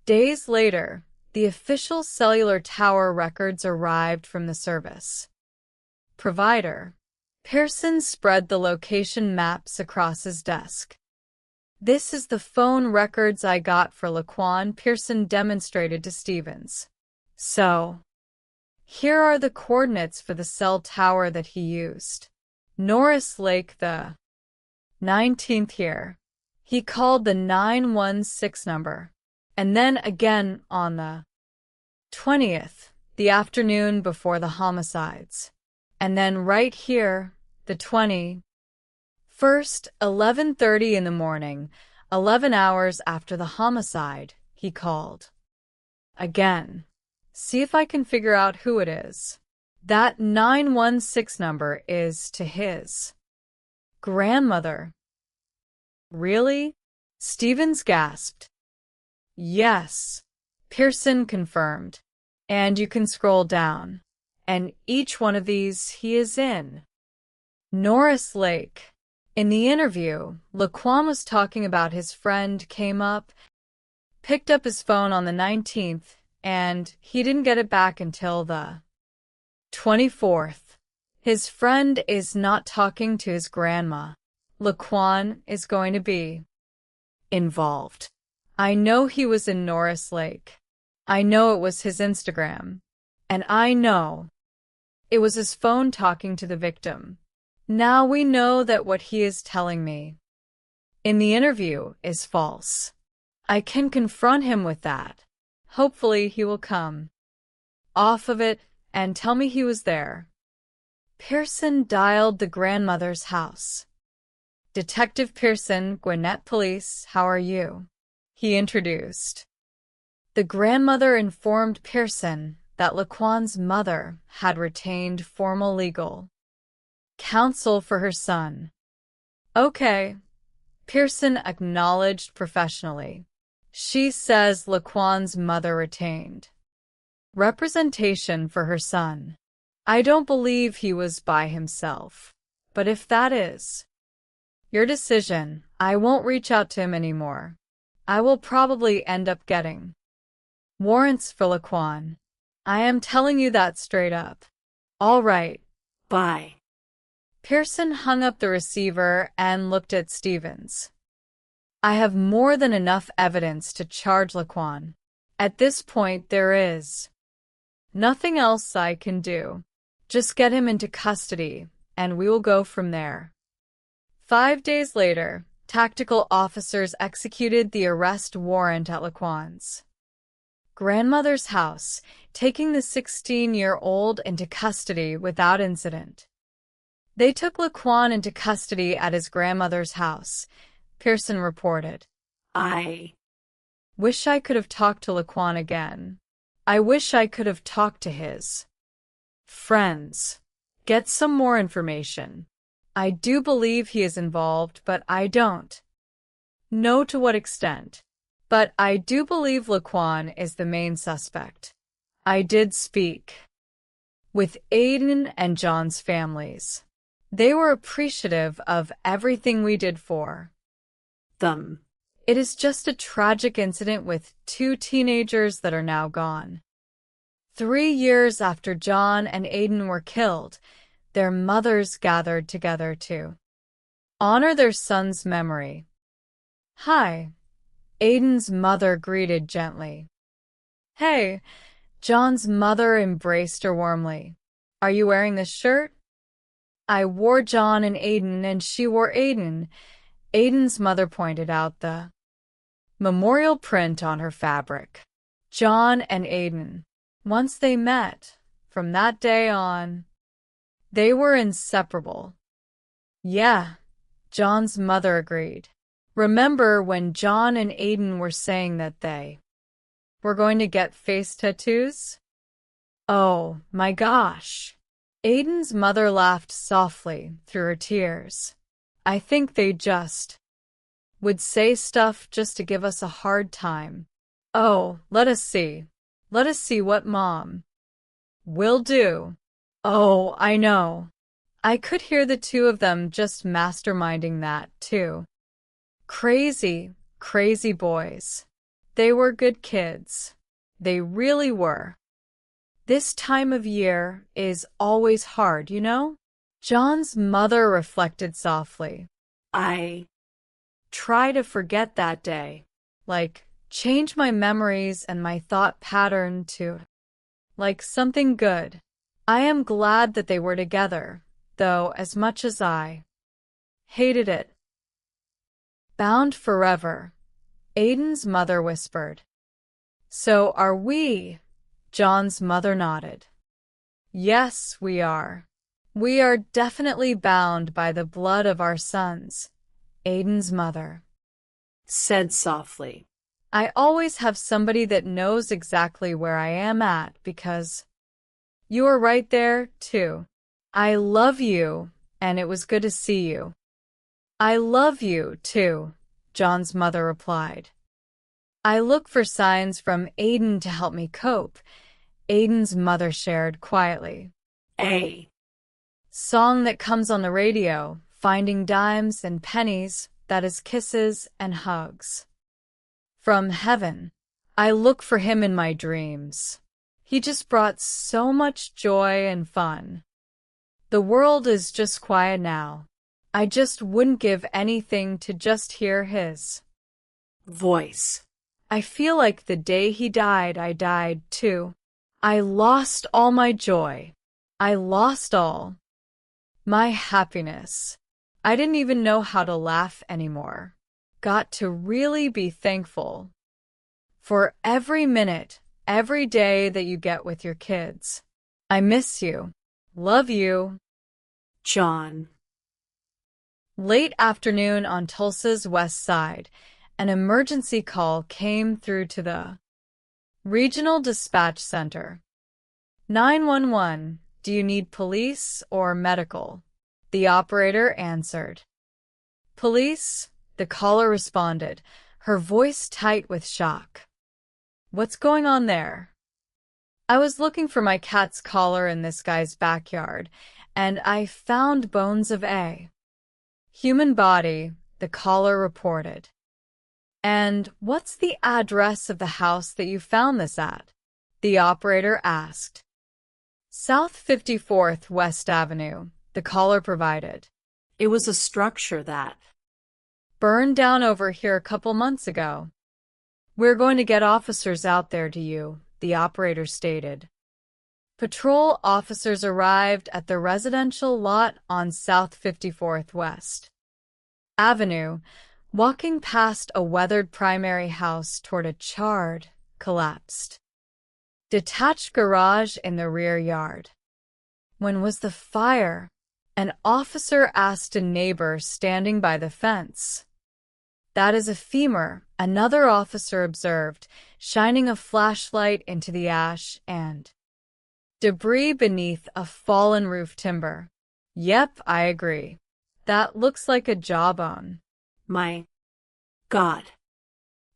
Days later, the official cellular tower records arrived from the service provider. Pearson spread the location maps across his desk. This is the phone records I got for Laquan, Pearson demonstrated to Stevens. So, here are the coordinates for the cell tower that he used. Norris Lake, the 19th here. He called the 916 number. And then again on the 20th, the afternoon before the homicides. And then right here, the 21st, 11:30 in the morning, 11 hours after the homicide, he called. Again. See if I can figure out who it is. That 916 number is to his grandmother. Really? Stevens gasped. Yes, Pearson confirmed. And you can scroll down. And each one of these he is in Norris Lake. In the interview, Laquan was talking about his friend came up, picked up his phone on the 19th, and he didn't get it back until the 24th. His friend is not talking to his grandma. Laquan is going to be involved. I know he was in Norris Lake. I know it was his Instagram. And I know It was his phone talking to the victim. Now we know that what he is telling me in the interview is false. I can confront him with that. Hopefully he will come off of it and tell me he was there. Pearson dialed the grandmother's house. Detective Pearson, Gwinnett Police, how are you? He introduced. The grandmother informed Pearson that Laquan's mother had retained formal legal counsel for her son. Okay, Pearson acknowledged professionally. She says Laquan's mother retained representation for her son. I don't believe he was by himself, but if that is your decision, I won't reach out to him anymore. I will probably end up getting warrants for Laquan. I am telling you that straight up. All right, bye. Pearson hung up the receiver and looked at Stevens. I have more than enough evidence to charge Laquan. At this point, there is nothing else I can do. Just get him into custody, and we will go from there. 5 days later, tactical officers executed the arrest warrant at Laquan's grandmother's house, taking the 16-year-old into custody without incident. They took Laquan into custody at his grandmother's house, Pearson reported. I wish I could have talked to Laquan again. I wish I could have talked to his friends. Get some more information. I do believe he is involved, but I don't know to what extent. But I do believe Laquan is the main suspect. I did speak with Aiden and John's families. They were appreciative of everything we did for them. It is just a tragic incident with 2 teenagers that are now gone. 3 years after John and Aiden were killed, their mothers gathered together to honor their son's memory. Hi, Aiden's mother greeted gently. Hey, John's mother embraced her warmly. Are you wearing this shirt? I wore John and Aiden, and she wore Aiden. Aiden's mother pointed out the memorial print on her fabric. John and Aiden. Once they met, from that day on, they were inseparable. Yeah, John's mother agreed. Remember when John and Aiden were saying that they were going to get face tattoos? Oh, my gosh. Aiden's mother laughed softly through her tears. I think they just would say stuff just to give us a hard time. Oh, let us see. Let us see what Mom will do. Oh, I know. I could hear the 2 of them just masterminding that, too. Crazy, crazy boys. They were good kids. They really were. This time of year is always hard, you know? John's mother reflected softly. I try to forget that day. Like, change my memories and my thought pattern to, like, something good. I am glad that they were together, though as much as I hated it. Bound forever, Aiden's mother whispered. So are we? John's mother nodded. Yes, we are. We are definitely bound by the blood of our sons, Aiden's mother said softly. I always have somebody that knows exactly where I am at because you are right there, too. I love you, and it was good to see you. I love you, too, John's mother replied. I look for signs from Aiden to help me cope, Aiden's mother shared quietly. A song that comes on the radio, finding dimes and pennies, that is kisses and hugs. From heaven, I look for him in my dreams. He just brought so much joy and fun. The world is just quiet now. I just wouldn't give anything to just hear his voice. I feel like the day he died, I died too. I lost all my joy. I lost all my happiness. I didn't even know how to laugh anymore. Got to really be thankful for every minute, every day that you get with your kids. I miss you. Love you. John. Late afternoon on Tulsa's west side, an emergency call came through to the Regional Dispatch Center. 911, do you need police or medical? The operator answered. Police, the caller responded, her voice tight with shock. What's going on there? I was looking for my cat's collar in this guy's backyard, and I found bones of a human body, the caller reported. And what's the address of the house that you found this at? The operator asked. South 54th West Avenue, the caller provided. It was a structure that burned down over here a couple months ago. We're going to get officers out there to you, the operator stated. Patrol officers arrived at the residential lot on South 54th West Avenue, walking past a weathered primary house toward a charred, collapsed, detached garage in the rear yard. When was the fire? An officer asked a neighbor standing by the fence. That is a femur, another officer observed, shining a flashlight into the ash and debris beneath a fallen roof timber. Yep, I agree. That looks like a jawbone. My God.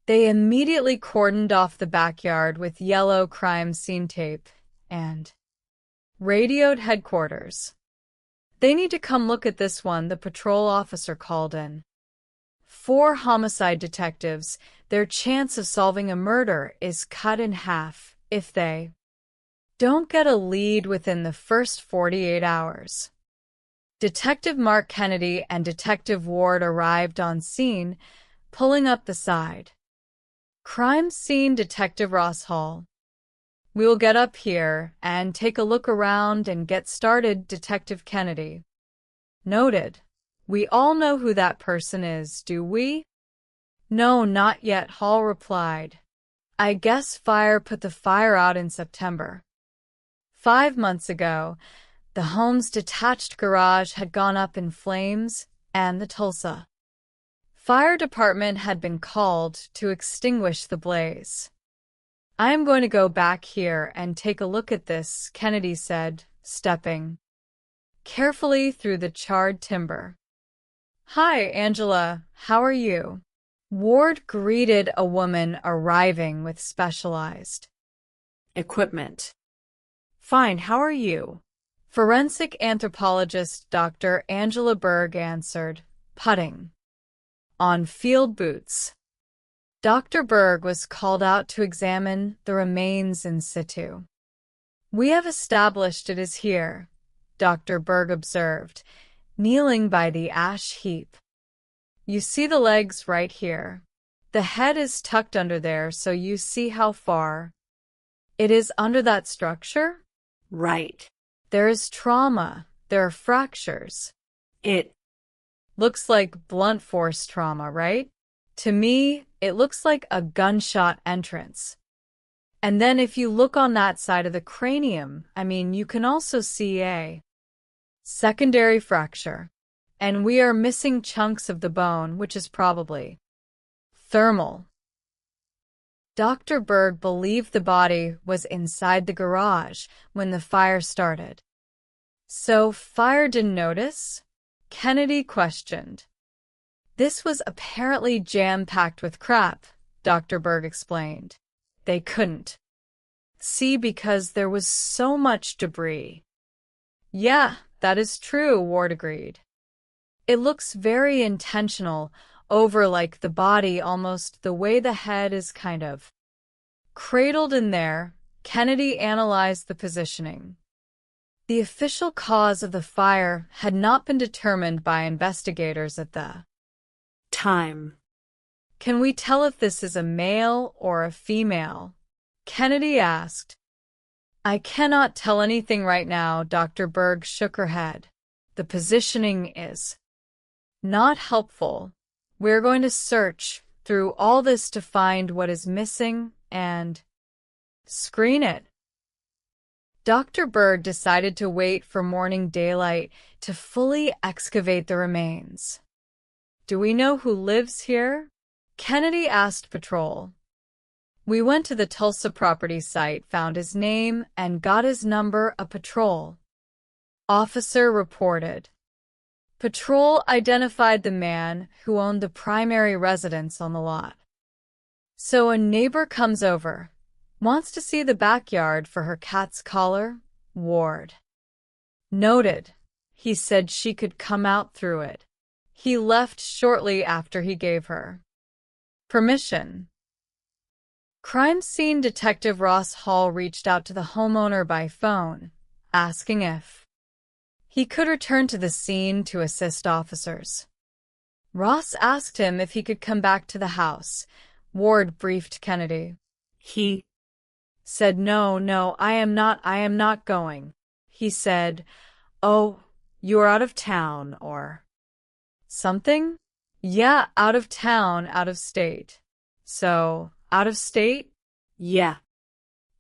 They immediately cordoned off the backyard with yellow crime scene tape and radioed headquarters. They need to come look at this one, the patrol officer called in. 4 homicide detectives, their chance of solving a murder is cut in half if they don't get a lead within the first 48 hours. Detective Mark Kennedy and Detective Ward arrived on scene, pulling up the side. Crime scene Detective Ross Hall. We will get up here and take a look around and get started, Detective Kennedy. Noted. We all know who that person is, do we? No, not yet, Hall replied. I guess fire put the fire out in September. 5 months ago, the home's detached garage had gone up in flames, and the Tulsa fire department had been called to extinguish the blaze. I am going to go back here and take a look at this, Kennedy said, stepping carefully through the charred timber. Hi, Angela. How are you? Ward greeted a woman arriving with specialized equipment. Fine, how are you? Forensic anthropologist Dr. Angela Berg answered, putting on field boots. Dr. Berg was called out to examine the remains in situ. We have established it is here, Dr. Berg observed, kneeling by the ash heap. You see the legs right here. The head is tucked under there, so you see how far it is under that structure? Right. There is trauma. There are fractures. It looks like blunt force trauma, right? To me, it looks like a gunshot entrance. And then if you look on that side of the cranium, you can also see a secondary fracture. And we are missing chunks of the bone, which is probably thermal. Dr. Berg believed the body was inside the garage when the fire started. So fire didn't notice? Kennedy questioned. This was apparently jam-packed with crap, Dr. Berg explained. They couldn't see because there was so much debris. Yeah, that is true, Ward agreed. It looks very intentional, over like the body, almost the way the head is kind of cradled in there. Kennedy analyzed the positioning. The official cause of the fire had not been determined by investigators at the time. Can we tell if this is a male or a female? Kennedy asked. I cannot tell anything right now. Dr. Berg shook her head. The positioning is not helpful. We're going to search through all this to find what is missing and screen it. Dr. Berg decided to wait for morning daylight to fully excavate the remains. Do we know who lives here? Kennedy asked patrol. We went to the Tulsa property site, found his name, and got his number. A patrol officer reported. Patrol identified the man who owned the primary residence on the lot. So a neighbor comes over, wants to see the backyard for her cat's collar. Ward noted. He said she could come out through it. He left shortly after he gave her permission. Crime scene detective Ross Hall reached out to the homeowner by phone, asking if he could return to the scene to assist officers. Ross asked him if he could come back to the house. Ward briefed Kennedy. He said, No, I am not going. He said, Oh, you're out of town or something? Yeah, out of town, out of state. So, out of state? Yeah.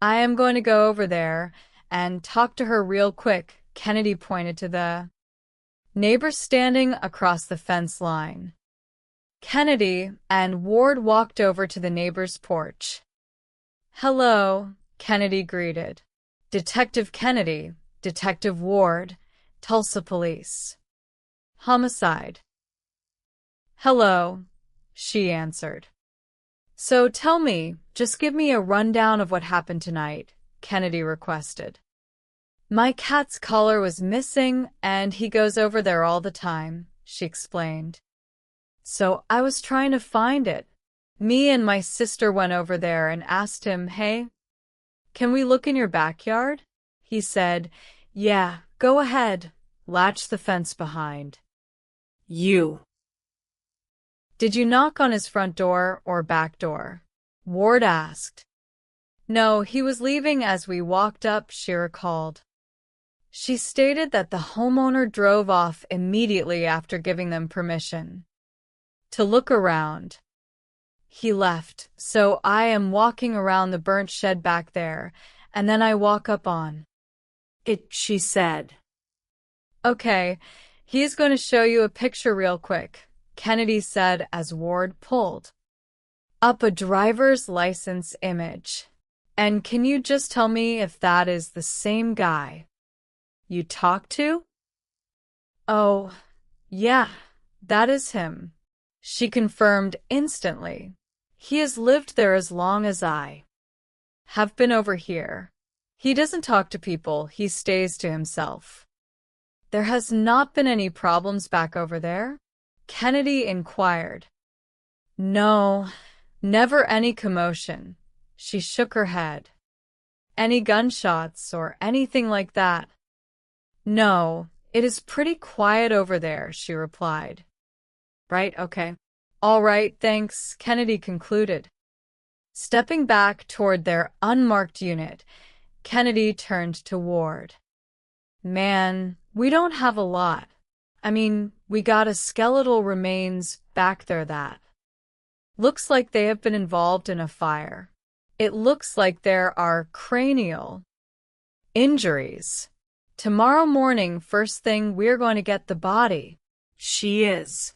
I am going to go over there and talk to her real quick. Kennedy pointed to the neighbor standing across the fence line. Kennedy and Ward walked over to the neighbor's porch. Hello, Kennedy greeted. Detective Kennedy, Detective Ward, Tulsa Police. Homicide. Hello, she answered. So tell me, just give me a rundown of what happened tonight, Kennedy requested. My cat's collar was missing, and he goes over there all the time, she explained. So I was trying to find it. Me and my sister went over there and asked him, Hey, can we look in your backyard? He said, Yeah, go ahead. Latch the fence behind you. Did you knock on his front door or back door? Ward asked. No, he was leaving as we walked up, she recalled. She stated that the homeowner drove off immediately after giving them permission to look around. He left, so I am walking around the burnt shed back there, and then I walk up on it, she said. Okay, he's going to show you a picture real quick, Kennedy said as Ward pulled up a driver's license image. And can you just tell me if that is the same guy you talked to? Oh, yeah, that is him, she confirmed instantly. He has lived there as long as I have been over here. He doesn't talk to people, he stays to himself. There has not been any problems back over there? Kennedy inquired. No, never any commotion. She shook her head. Any gunshots or anything like that? No, it is pretty quiet over there, she replied. Right, okay. All right, thanks, Kennedy concluded. Stepping back toward their unmarked unit, Kennedy turned to Ward. Man, we don't have a lot. I mean, we got a skeletal remains back there that looks like they have been involved in a fire. It looks like there are cranial injuries. Tomorrow morning, first thing, we're going to get the body. She is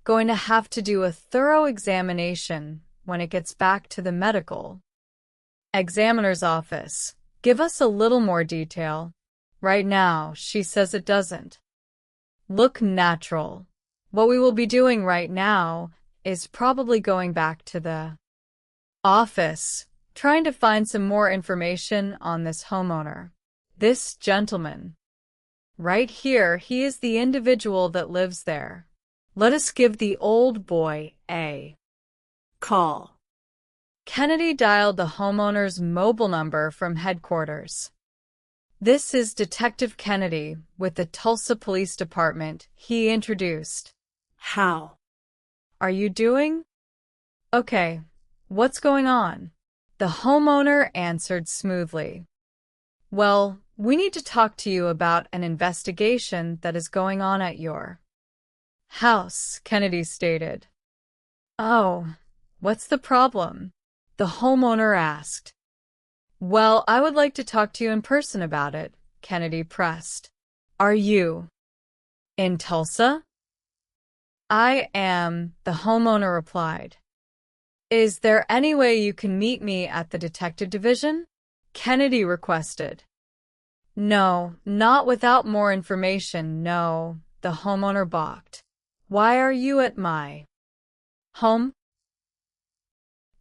going to have to do a thorough examination when it gets back to the medical examiner's office. Give us a little more detail. Right now, she says it doesn't look natural. What we will be doing right now is probably going back to the office, trying to find some more information on this homeowner. This gentleman. Right here, he is the individual that lives there. Let us give the old boy a call. Kennedy dialed the homeowner's mobile number from headquarters. This is Detective Kennedy with the Tulsa Police Department, he introduced. How are you doing? Okay, what's going on? The homeowner answered smoothly. Well, we need to talk to you about an investigation that is going on at your house, Kennedy stated. Oh, what's the problem? The homeowner asked. Well, I would like to talk to you in person about it, Kennedy pressed. Are you in Tulsa? I am, the homeowner replied. Is there any way you can meet me at the detective division? Kennedy requested. No, not without more information, no, the homeowner balked. Why are you at my home?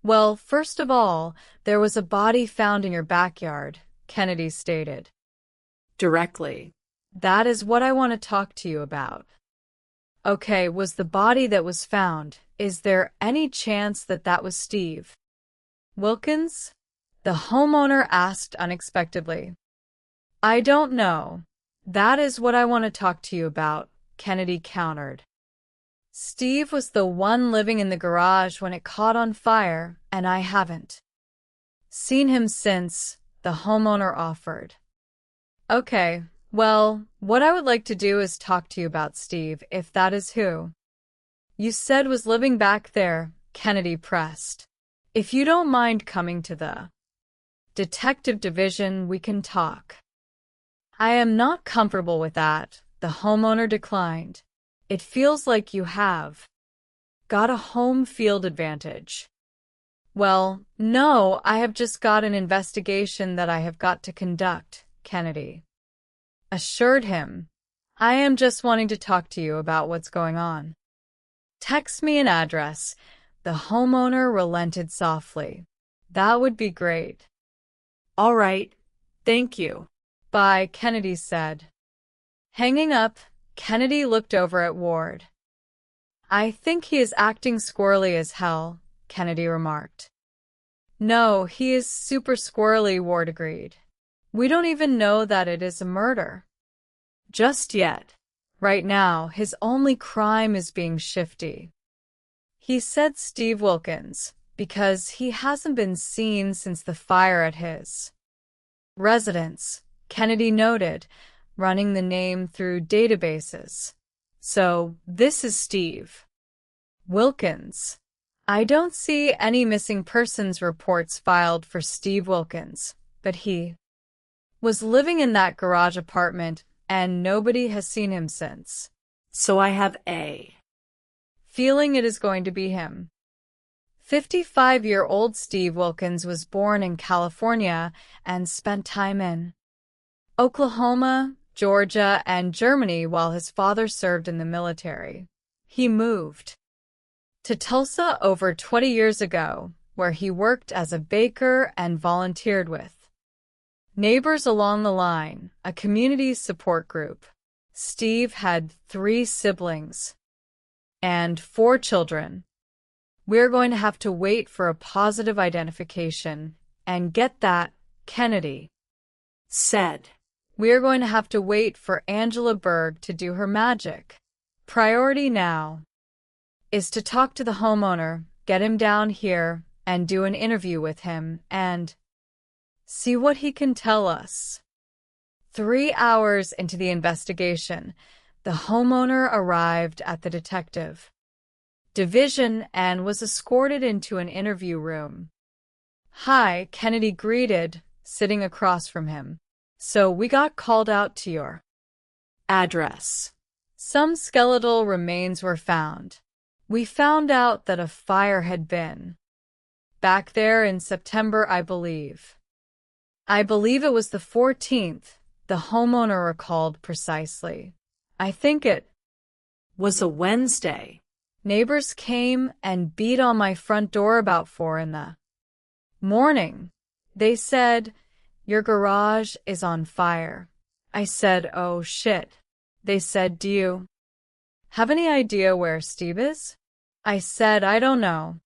Well, first of all, there was a body found in your backyard, Kennedy stated. Directly. That is what I want to talk to you about. Okay, was the body that was found, is there any chance that that was Steve Wilkins? The homeowner asked unexpectedly. I don't know. That is what I want to talk to you about, Kennedy countered. Steve was the one living in the garage when it caught on fire, and I haven't seen him since, the homeowner offered. Okay, well, what I would like to do is talk to you about Steve, if that is who you said was living back there, Kennedy pressed. If you don't mind coming to the detective division, we can talk. I am not comfortable with that, the homeowner declined. It feels like you have got a home field advantage. Well, no, I have just got an investigation that I have got to conduct, Kennedy assured him. I am just wanting to talk to you about what's going on. Text me an address. The homeowner relented softly. That would be great. All right, thank you. Bye, Kennedy said. Hanging up, Kennedy looked over at Ward. I think he is acting squirrely as hell, Kennedy remarked. No, he is super squirrely, Ward agreed. We don't even know that it is a murder. Just yet. Right now, his only crime is being shifty. He said Steve Wilkins, because he hasn't been seen since the fire at his residence, Kennedy noted, running the name through databases. So, this is Steve Wilkins. I don't see any missing persons reports filed for Steve Wilkins, but he was living in that garage apartment and nobody has seen him since. So I have a feeling it is going to be him. 55-year-old Steve Wilkins was born in California and spent time in Oklahoma, Georgia, and Germany while his father served in the military. He moved to Tulsa over 20 years ago, where he worked as a baker and volunteered with Neighbors Along the Line, a community support group. Steve had 3 siblings and 4 children. We're going to have to wait for a positive identification and get that, Kennedy said. We're going to have to wait for Angela Berg to do her magic. Priority now is to talk to the homeowner, get him down here, and do an interview with him, and see what he can tell us. 3 hours into the investigation, the homeowner arrived at the detective division and was escorted into an interview room. Hi, Kennedy greeted, sitting across from him. So we got called out to your address. Some skeletal remains were found. We found out that a fire had been back there in September, I believe. I believe it was the 14th, the homeowner recalled precisely. I think it was a Wednesday. Neighbors came and beat on my front door about 4 in the morning. They said, your garage is on fire. I said, oh shit. They said, do you have any idea where Steve is? I said, I don't know.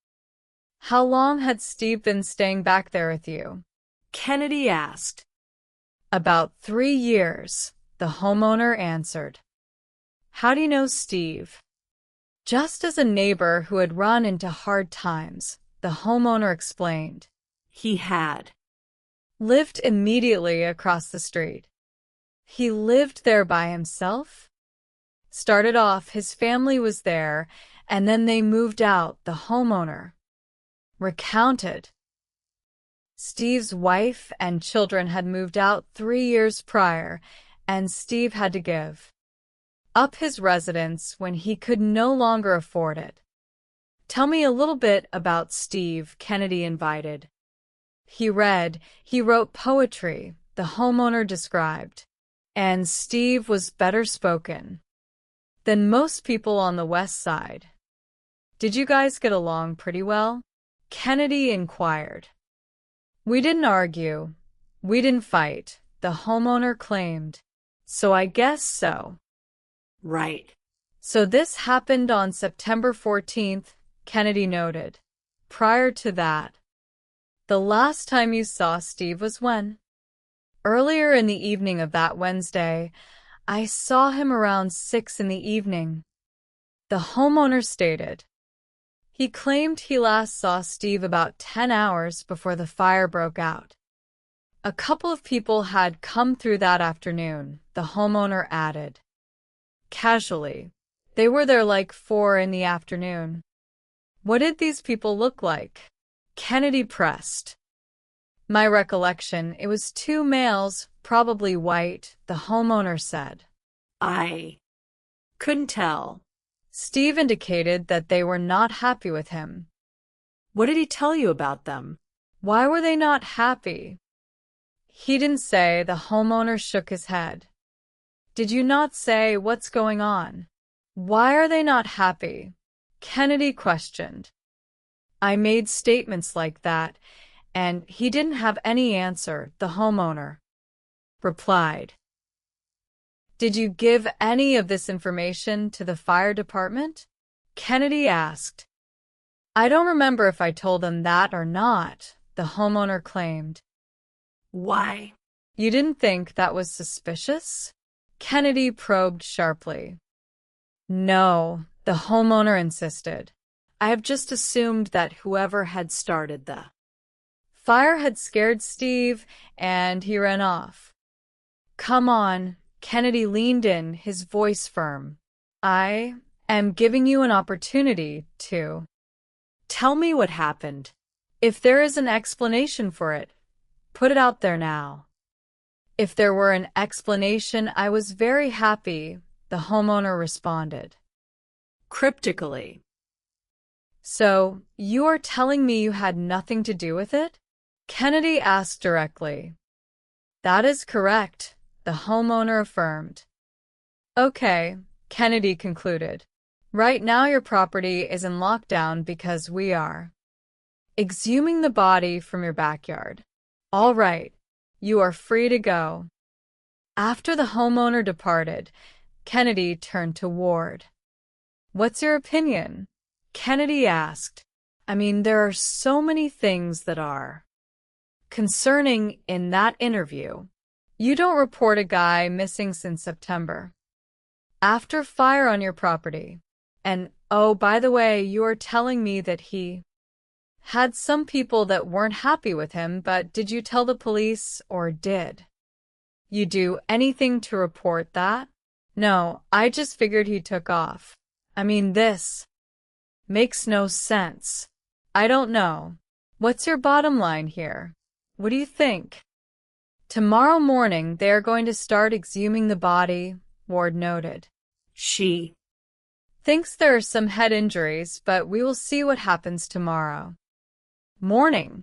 How long had Steve been staying back there with you? Kennedy asked. About 3 years, the homeowner answered. How do you know Steve? Just as a neighbor who had run into hard times, the homeowner explained. He had lived immediately across the street. He lived there by himself? Started off, his family was there, and then they moved out, the homeowner recounted. Steve's wife and children had moved out 3 years prior, and Steve had to give up his residence when he could no longer afford it. Tell me a little bit about Steve, Kennedy invited. He wrote poetry, the homeowner described, and Steve was better spoken than most people on the west side. Did you guys get along pretty well? Kennedy inquired. We didn't argue. We didn't fight, the homeowner claimed. So I guess so. Right. So this happened on September 14th, Kennedy noted. Prior to that, the last time you saw Steve was when? Earlier in the evening of that Wednesday, I saw him around 6 in the evening. The homeowner stated. He claimed he last saw Steve about 10 hours before the fire broke out. A couple of people had come through that afternoon, the homeowner added. Casually. They were there like 4 in the afternoon. What did these people look like? Kennedy pressed. My recollection, it was 2 males, probably white, the homeowner said. I couldn't tell. Steve indicated that they were not happy with him. What did he tell you about them? Why were they not happy? He didn't say. The homeowner shook his head. Did you not say what's going on? Why are they not happy? Kennedy questioned. I made statements like that, and he didn't have any answer, the homeowner replied. Did you give any of this information to the fire department? Kennedy asked. I don't remember if I told them that or not, the homeowner claimed. Why? You didn't think that was suspicious? Kennedy probed sharply. No, the homeowner insisted. I have just assumed that whoever had started the fire had scared Steve, and he ran off. Come on, Kennedy leaned in, his voice firm. I am giving you an opportunity to tell me what happened. If there is an explanation for it, put it out there now. If there were an explanation, I was very happy, the homeowner responded. Cryptically. So, you are telling me you had nothing to do with it? Kennedy asked directly. That is correct, the homeowner affirmed. Okay, Kennedy concluded. Right now your property is in lockdown because we are exhuming the body from your backyard. All right, you are free to go. After the homeowner departed, Kennedy turned to Ward. What's your opinion? Kennedy asked. I mean, there are so many things that are concerning in that interview. You don't report a guy missing since September. After fire on your property. And, oh, by the way, you are telling me that he had some people that weren't happy with him, but did you tell the police, or did you do anything to report that? No, I just figured he took off. I mean, this makes no sense. I don't know. What's your bottom line here? What do you think? Tomorrow morning, they are going to start exhuming the body, Ward noted. She thinks there are some head injuries, but we will see what happens tomorrow morning.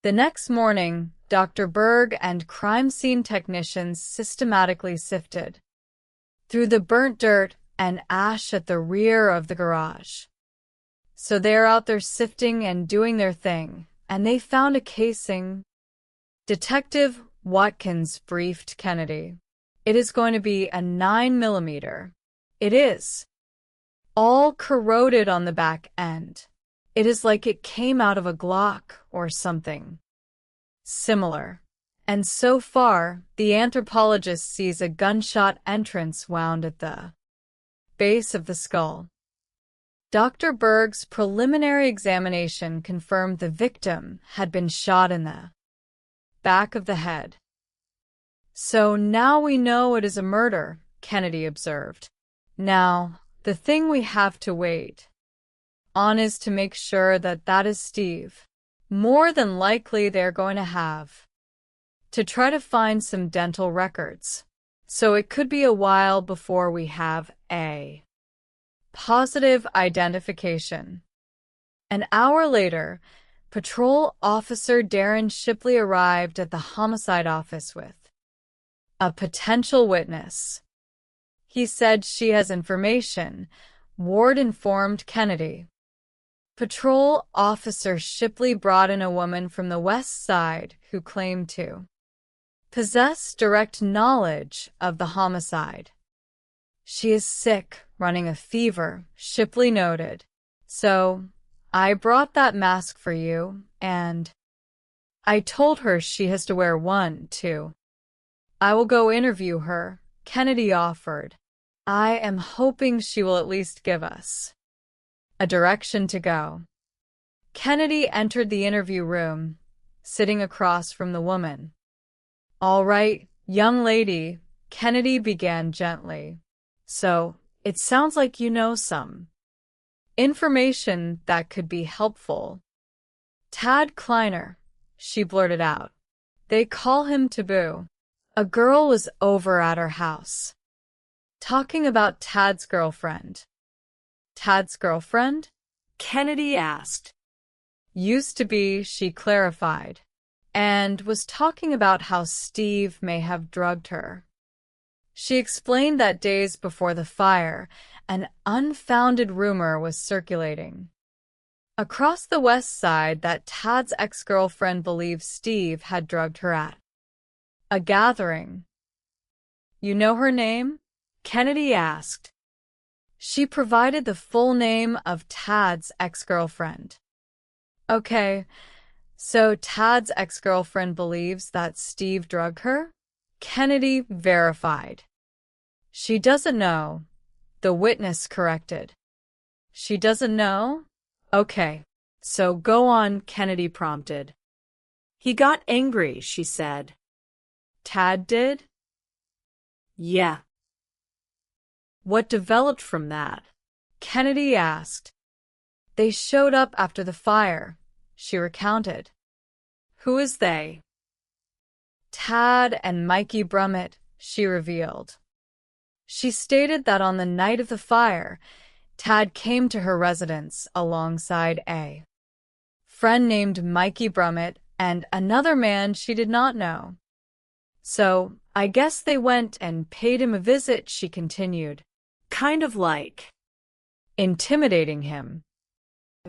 The next morning, Dr. Berg and crime scene technicians systematically sifted through the burnt dirt and ash at the rear of the garage. So they're out there sifting and doing their thing, and they found a casing. Detective Watkins briefed Kennedy. It is going to be a 9mm. It is all corroded on the back end. It is like it came out of a Glock or something similar. And so far, the anthropologist sees a gunshot entrance wound at the base of the skull. Dr. Berg's preliminary examination confirmed the victim had been shot in the back of the head. So now we know it is a murder, Kennedy observed. Now, the thing we have to wait on is to make sure that that is Steve. More than likely they're going to have to try to find some dental records. So it could be a while before we have a positive identification. An hour later, Patrol Officer Darren Shipley arrived at the homicide office with a potential witness. He said she has information, Ward informed Kennedy. Patrol Officer Shipley brought in a woman from the West Side who claimed to possess direct knowledge of the homicide. She is sick, running a fever, Shipley noted. So, I brought that mask for you, and I told her she has to wear one, too. I will go interview her, Kennedy offered. I am hoping she will at least give us a direction to go. Kennedy entered the interview room, sitting across from the woman. All right, young lady, Kennedy began gently. So, it sounds like you know some information that could be helpful. Tad Kleiner, she blurted out. They call him Taboo. A girl was over at her house, talking about Tad's girlfriend. Tad's girlfriend? Kennedy asked. Used to be, she clarified, and was talking about how Steve may have drugged her. She explained that days before the fire, an unfounded rumor was circulating across the West Side that Tad's ex-girlfriend believed Steve had drugged her at a gathering. You know her name? Kennedy asked. She provided the full name of Tad's ex-girlfriend. Okay, so Tad's ex-girlfriend believes that Steve drugged her? Kennedy verified. She doesn't know, the witness corrected. She doesn't know? Okay, so go on, Kennedy prompted. He got angry, she said. Tad did? Yeah. What developed from that? Kennedy asked. They showed up after the fire, she recounted. Who is they? Tad and Mikey Brummett, she revealed. She stated that on the night of the fire, Tad came to her residence alongside a friend named Mikey Brummett and another man she did not know. So, I guess they went and paid him a visit, she continued. Kind of like intimidating him.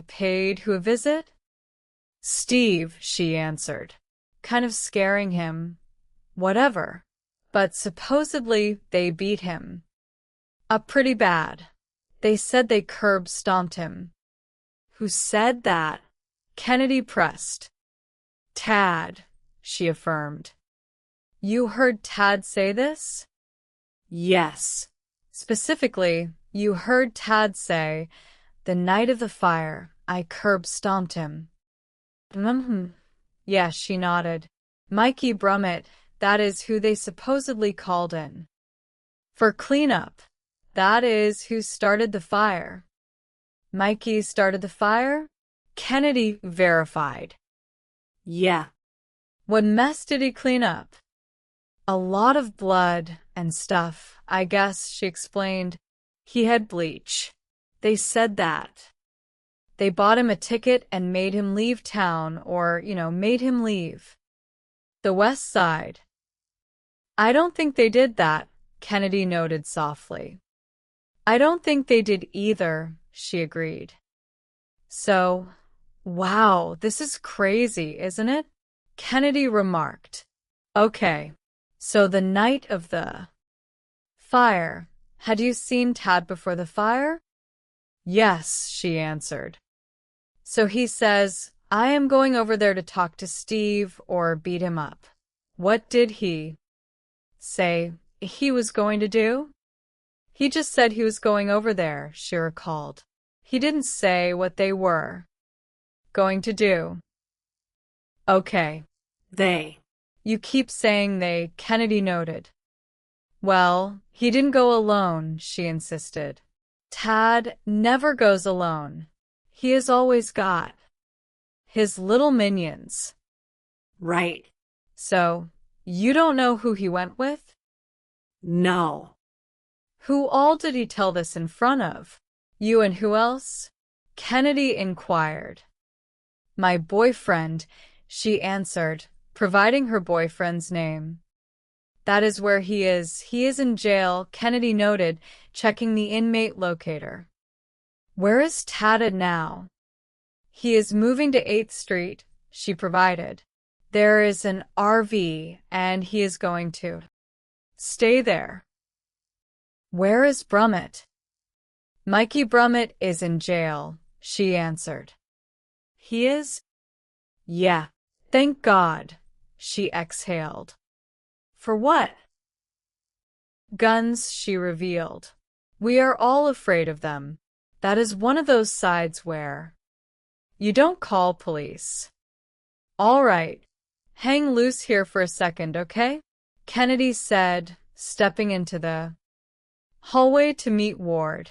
Paid who a visit? Steve, she answered. Kind of scaring him. Whatever. But supposedly they beat him up pretty bad. They said they curb-stomped him. Who said that? Kennedy pressed. Tad, she affirmed. You heard Tad say this? Yes. Specifically, you heard Tad say, the night of the fire, I curb-stomped him. Yes, she nodded. Mikey Brummett, that is who they supposedly called in for cleanup. That is who started the fire. Mikey started the fire? Kennedy verified. Yeah. What mess did he clean up? A lot of blood and stuff, I guess, she explained. He had bleach. They said that. They bought him a ticket and made him leave town, or, made him leave the West Side. I don't think they did that, Kennedy noted softly. I don't think they did either, she agreed. So, wow, this is crazy, isn't it? Kennedy remarked. Okay, so the night of the fire, had you seen Tad before the fire? Yes, she answered. So he says, I am going over there to talk to Steve or beat him up. What did he say he was going to do? He just said he was going over there, she recalled. He didn't say what they were going to do. Okay. They You keep saying they, Kennedy noted. Well, he didn't go alone, she insisted. Tad never goes alone. He has always got his little minions. Right. So, you don't know who he went with? No. Who all did he tell this in front of? You and who else? Kennedy inquired. My boyfriend, she answered, providing her boyfriend's name. That is where he is. He is in jail, Kennedy noted, checking the inmate locator. Where is Tad now? He is moving to 8th Street, she provided. There is an RV, and he is going to stay there. Where is Brummett? Mikey Brummett is in jail, she answered. He is? Yeah. Thank God, she exhaled. For what? Guns, she revealed. We are all afraid of them. That is one of those sides where you don't call police. All right. Hang loose here for a second, okay? Kennedy said, stepping into the hallway to meet Ward.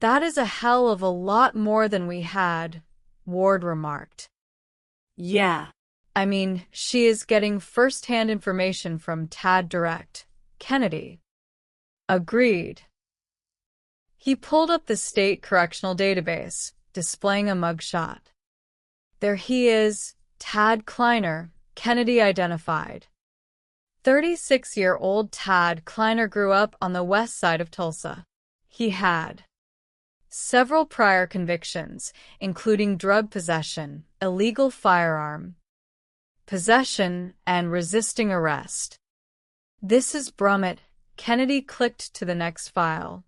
That is a hell of a lot more than we had, Ward remarked. Yeah. I mean, she is getting first-hand information from Tad direct. Kennedy agreed. He pulled up the state correctional database, displaying a mugshot. There he is, Tad Kleiner, Kennedy identified. 36-year-old Tad Kleiner grew up on the west side of Tulsa. He had several prior convictions, including drug possession, illegal firearm possession, and resisting arrest. This is Brummett. Kennedy clicked to the next file.